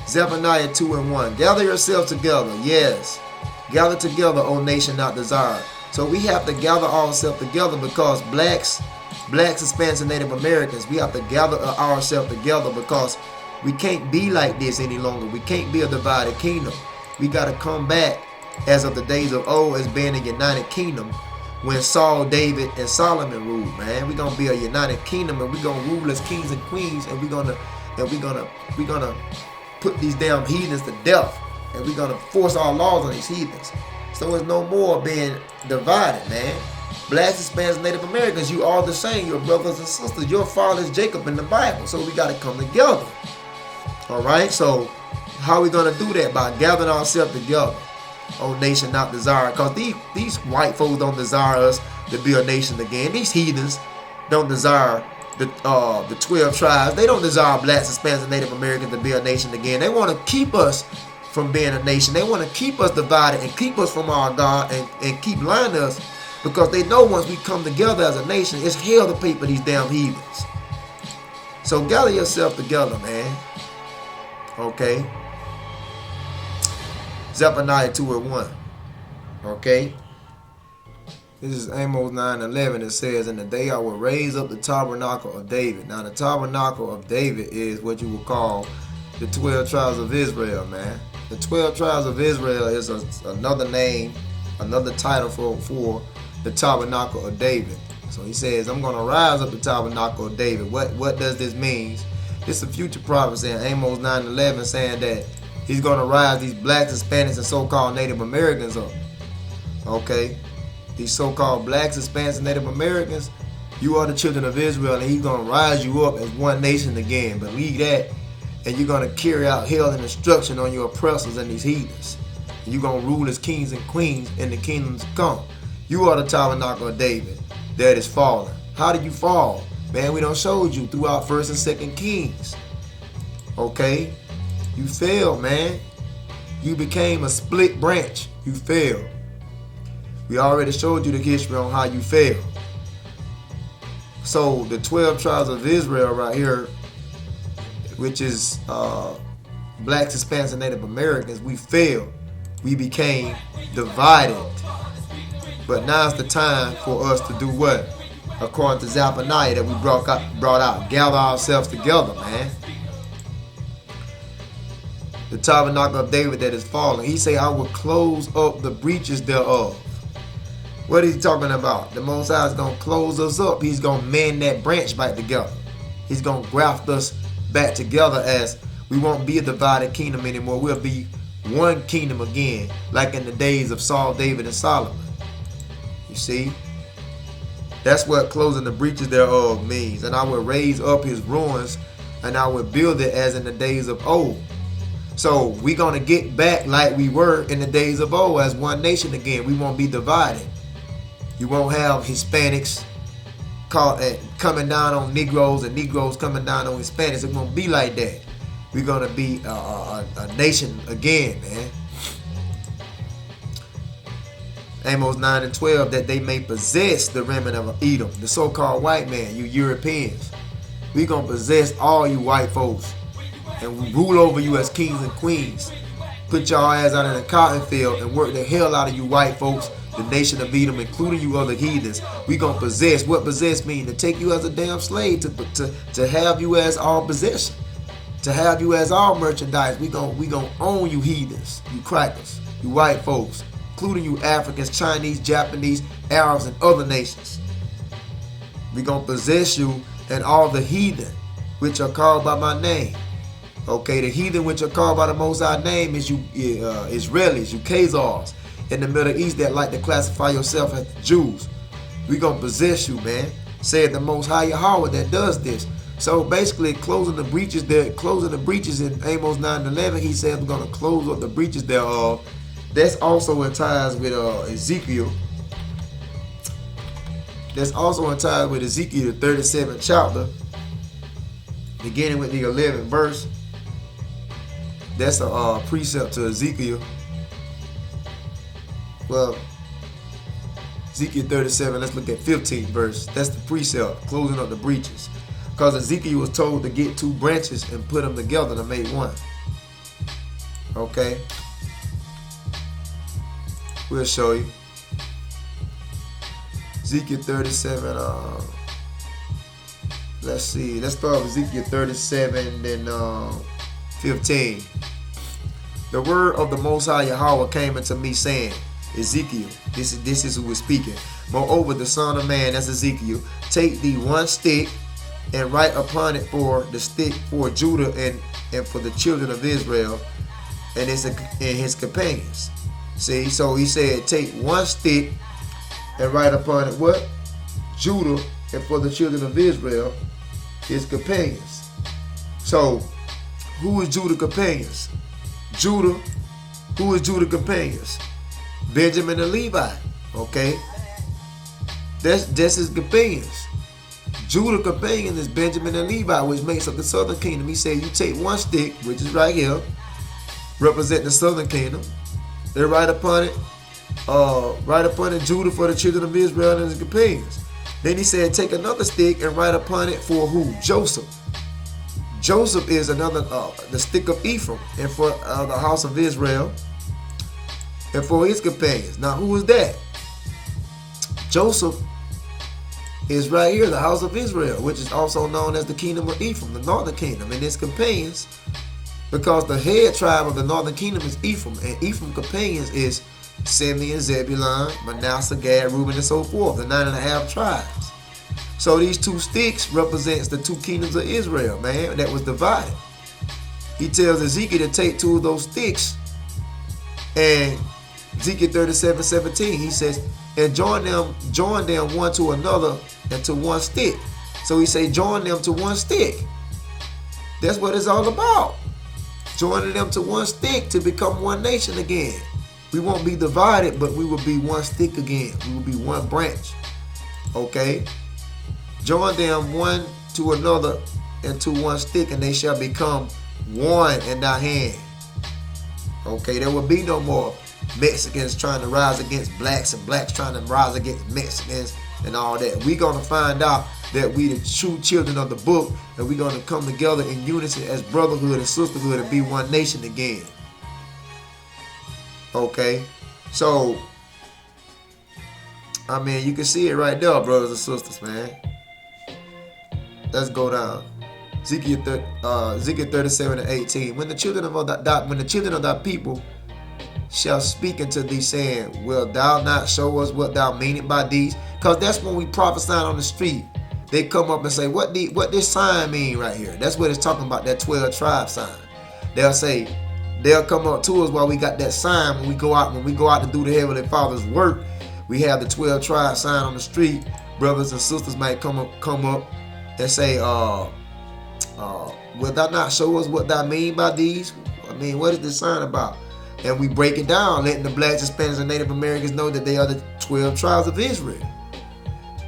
Zephaniah 2:1. Gather yourselves together. Yes. Gather together, O nation not desired. So we have to gather ourselves together because blacks, Hispanics, and Native Americans, we have to gather ourselves together because we can't be like this any longer. We can't be a divided kingdom. We got to come back as of the days of old as being a united kingdom when Saul, David, and Solomon ruled, man. We're going to be a united kingdom and we're going to rule as kings and queens and we're going to put these damn heathens to death, and we're gonna force our laws on these heathens. So it's no more being divided, man. Blacks, Hispanics, and Native Americans, you all the same. Your brothers and sisters. Your father is Jacob in the Bible. So we gotta come together. All right. So how are we gonna do that? By gathering ourselves together. O nation not desired, because these white folks don't desire us to be a nation again. These heathens don't desire the 12 tribes. They don't desire blacks, Hispanics, and Native Americans to be a nation again. They want to keep us from being a nation. They want to keep us divided and keep us from our God and keep lying to us because they know once we come together as a nation, it's hell to pay for these damn heathens. So gather yourself together, man. Okay? Zephaniah 2:1. Okay? This is Amos 9:11. It says, "In the day I will raise up the tabernacle of David." Now, the tabernacle of David is what you would call the 12 tribes of Israel, man. The 12 tribes of Israel is another name, another title for the tabernacle of David. So he says, I'm going to rise up the tabernacle of David. What does this mean? It's a future prophecy in Amos 9:11 saying that he's going to rise these blacks, Hispanics, and so-called Native Americans up. Okay? These so-called blacks, Hispanics, and Native Americans, you are the children of Israel, and he's going to rise you up as one nation again. Believe that, and you're going to carry out hell and destruction on your oppressors and these heathens. And you're going to rule as kings and queens in the kingdoms to come. You are the tabernacle of David that is fallen. How did you fall? Man, we done showed you throughout 1st and 2nd Kings. Okay? You failed, man. You became a split branch. You failed. We already showed you the history on how you failed. So the 12 tribes of Israel right here, which is blacks, Hispanics, and Native Americans, we failed. We became divided. But now's the time for us to do what? According to S.F.I.A that we brought out, gather ourselves together, man. The tabernacle of David that is fallen. He say, I will close up the breaches thereof. What is he talking about? The Most High is going to close us up. He's going to mend that branch back together. He's going to graft us back together, as we won't be a divided kingdom anymore. We'll be one kingdom again, like in the days of Saul, David, and Solomon. You see? That's what closing the breaches thereof means. And I will raise up his ruins, and I will build it as in the days of old. So we're going to get back like we were in the days of old as one nation again. We won't be divided. You won't have Hispanics coming down on Negroes and Negroes coming down on Hispanics. It won't be like that. We're going to be a nation again, man. Amos 9:12, that they may possess the remnant of Edom, the so-called white man, you Europeans. We're going to possess all you white folks and rule over you as kings and queens. Put your ass out in the cotton field and work the hell out of you white folks, the nation of Edom, including you other heathens. We gonna possess. What possess mean? To take you as a damn slave, to have you as our possession, to have you as our merchandise. We gonna own you heathens, you crackers, you white folks, including you Africans, Chinese, Japanese, Arabs, and other nations. We gonna possess you and all the heathen which are called by my name. Okay, the heathen which are called by the Most High name is you Israelis, you Khazars in the Middle East that like to classify yourself as Jews. We gonna possess you, man. Said the Most High Yahweh that does this. So basically, closing the breaches in Amos 9:11, he said, "I'm gonna close up the breaches thereof." That's also in ties with Ezekiel. That's also in ties with Ezekiel, the 37th chapter, beginning with the 11th verse. That's a precept to Ezekiel. Well, Ezekiel 37, let's look at 15th verse. That's the precept, closing up the breaches. Because Ezekiel was told to get two branches and put them together to make one. Okay? We'll show you. Ezekiel 37, let's see. Let's start with Ezekiel 37, then 15. The word of the Most High Yahweh came unto me, saying, Ezekiel, this is who is speaking. Moreover, the Son of Man, that's Ezekiel, take thee one stick and write upon it for the stick for Judah and for the children of Israel and his companions. See, so he said, take one stick and write upon it what? Judah and for the children of Israel, his companions. So, who is Judah companions? Judah, who is Judah companions? Benjamin and Levi, okay? That's his companions. Judah companion is Benjamin and Levi, which makes up the southern kingdom. He said, you take one stick, which is right here, representing the southern kingdom. They write upon it Judah for the children of Israel and his companions. Then he said, take another stick and write upon it for who? Joseph. Joseph is another, the stick of Ephraim, and for the house of Israel, and for his companions. Now, who is that? Joseph is right here, the house of Israel, which is also known as the kingdom of Ephraim, the northern kingdom, and his companions Because the head tribe of the northern kingdom is Ephraim, and Ephraim companions is Simeon, Zebulun, Manasseh, Gad, Reuben, and so forth, the 9.5 tribes. So these two sticks represents the two kingdoms of Israel, man, that was divided. He tells Ezekiel to take two of those sticks, and Ezekiel 37:17, he says, and join them one to another and to one stick. So he say join them to one stick. That's what it's all about. Joining them to one stick to become one nation again. We won't be divided, but we will be one stick again. We will be one branch. Okay? Join them one to another and to one stick, and they shall become one in thy hand. Okay? There will be no more Mexicans trying to rise against blacks and blacks trying to rise against Mexicans and all that. We're going to find out that we the true children of the book, and we're going to come together in unity as brotherhood and sisterhood and be one nation again. Okay, so I mean, you can see it right there, brothers and sisters, man. Let's go down. Ezekiel 37:18. When the children of thy people shall speak unto thee, saying, wilt thou not show us what thou meanest by these? Because that's when we prophesy on the street. They come up and say, what this sign mean right here? That's what it's talking about, that 12 tribe sign. They'll come up to us while we got that sign when we go out to do the Heavenly Father's work. We have the 12 tribe sign on the street. Brothers and sisters might come up and say, will thou not show us what thou mean by these? I mean, what is this sign about? And we break it down, letting the blacks, Hispanics, and Native Americans know that they are the 12 tribes of Israel.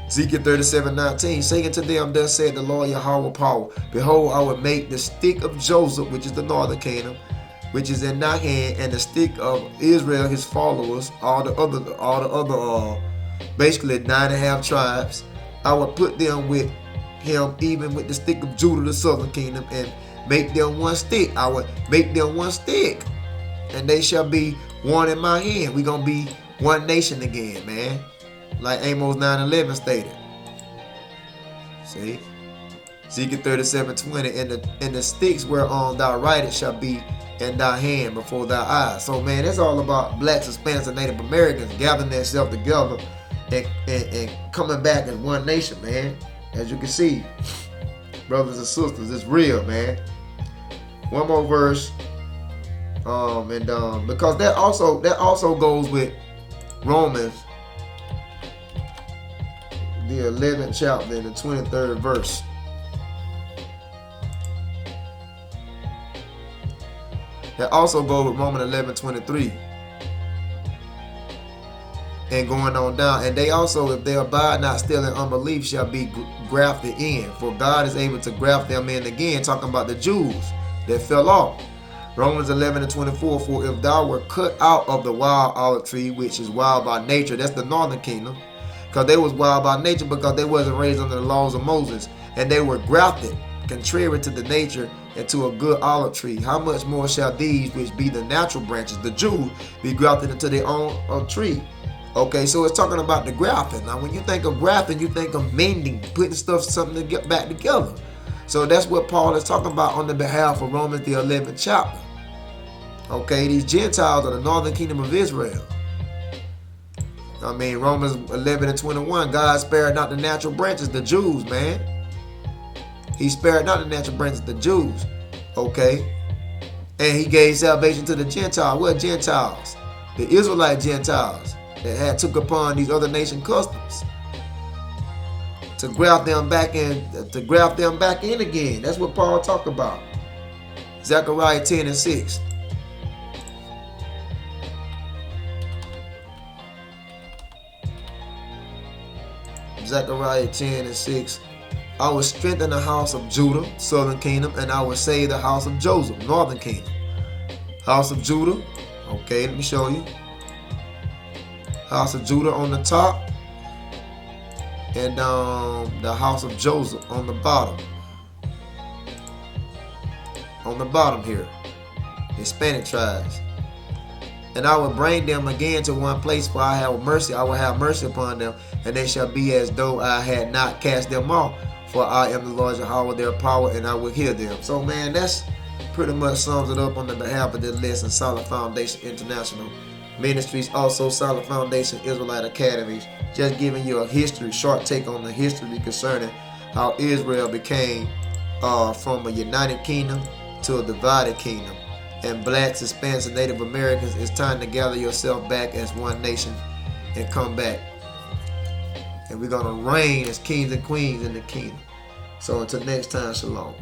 Ezekiel 37:19, saying to them, thus said the Lord Yahweh power, behold, I will make the stick of Joseph, which is the northern kingdom, which is in thy hand, and the stick of Israel, his followers, all the other, basically 9.5 tribes. I will put them with him, even with the stick of Judah, the southern kingdom, and make them one stick. I will make them one stick, and they shall be one in my hand. We're gonna be one nation again, man. Like Amos 9:11 stated. See? Ezekiel 37:20, and the sticks whereon thou writest shall be in thy hand before thy eyes. So man, it's all about blacks, Hispanics, and Native Americans gathering themselves together and coming back as one nation, man. As you can see, brothers and sisters, it's real, man. One more verse. Because that also goes with Romans, the 11th chapter and the 23rd verse. That also goes with Romans 11:23. And going on down. And they also, if they abide not still in unbelief, shall be grafted in. For God is able to graft them in again, talking about the Jews that fell off. Romans 11:24, for if thou were cut out of the wild olive tree, which is wild by nature, that's the northern kingdom, because they was wild by nature because they wasn't raised under the laws of Moses, and they were grafted, contrary to the nature, into a good olive tree. How much more shall these, which be the natural branches, the Jews, be grafted into their own tree? Okay, so it's talking about the grafting. Now, when you think of grafting, you think of mending, putting something to get back together. So that's what Paul is talking about on the behalf of Romans the 11th chapter. Okay, these Gentiles are the northern kingdom of Israel. I mean, Romans 11:21, God spared not the natural branches, the Jews, man. He spared not the natural branches, the Jews. Okay? And he gave salvation to the Gentiles. What Gentiles? The Israelite Gentiles that had took upon these other nation customs. To graft them back in again. That's what Paul talked about. Zechariah 10:6. Zechariah 10:6. I will strengthen the house of Judah, southern kingdom, and I will save the house of Joseph, northern kingdom. House of Judah. Okay, let me show you. House of Judah on the top, and the house of Joseph on the bottom. On the bottom here, Hispanic tribes. And I will bring them again to one place, for I will have mercy upon them, and they shall be as though I had not cast them off. For I am the Lord Yahweh, their power, and I will heal them. So man, that's pretty much sums it up on the behalf of this lesson. Solid Foundation International Ministries, also Solid Foundation Israelite Academies. Just giving you a short take on the history concerning how Israel became from a united kingdom to a divided kingdom. And blacks, Hispanics, and Native Americans, it's time to gather yourself back as one nation and come back. And we're going to reign as kings and queens in the kingdom. So until next time, shalom.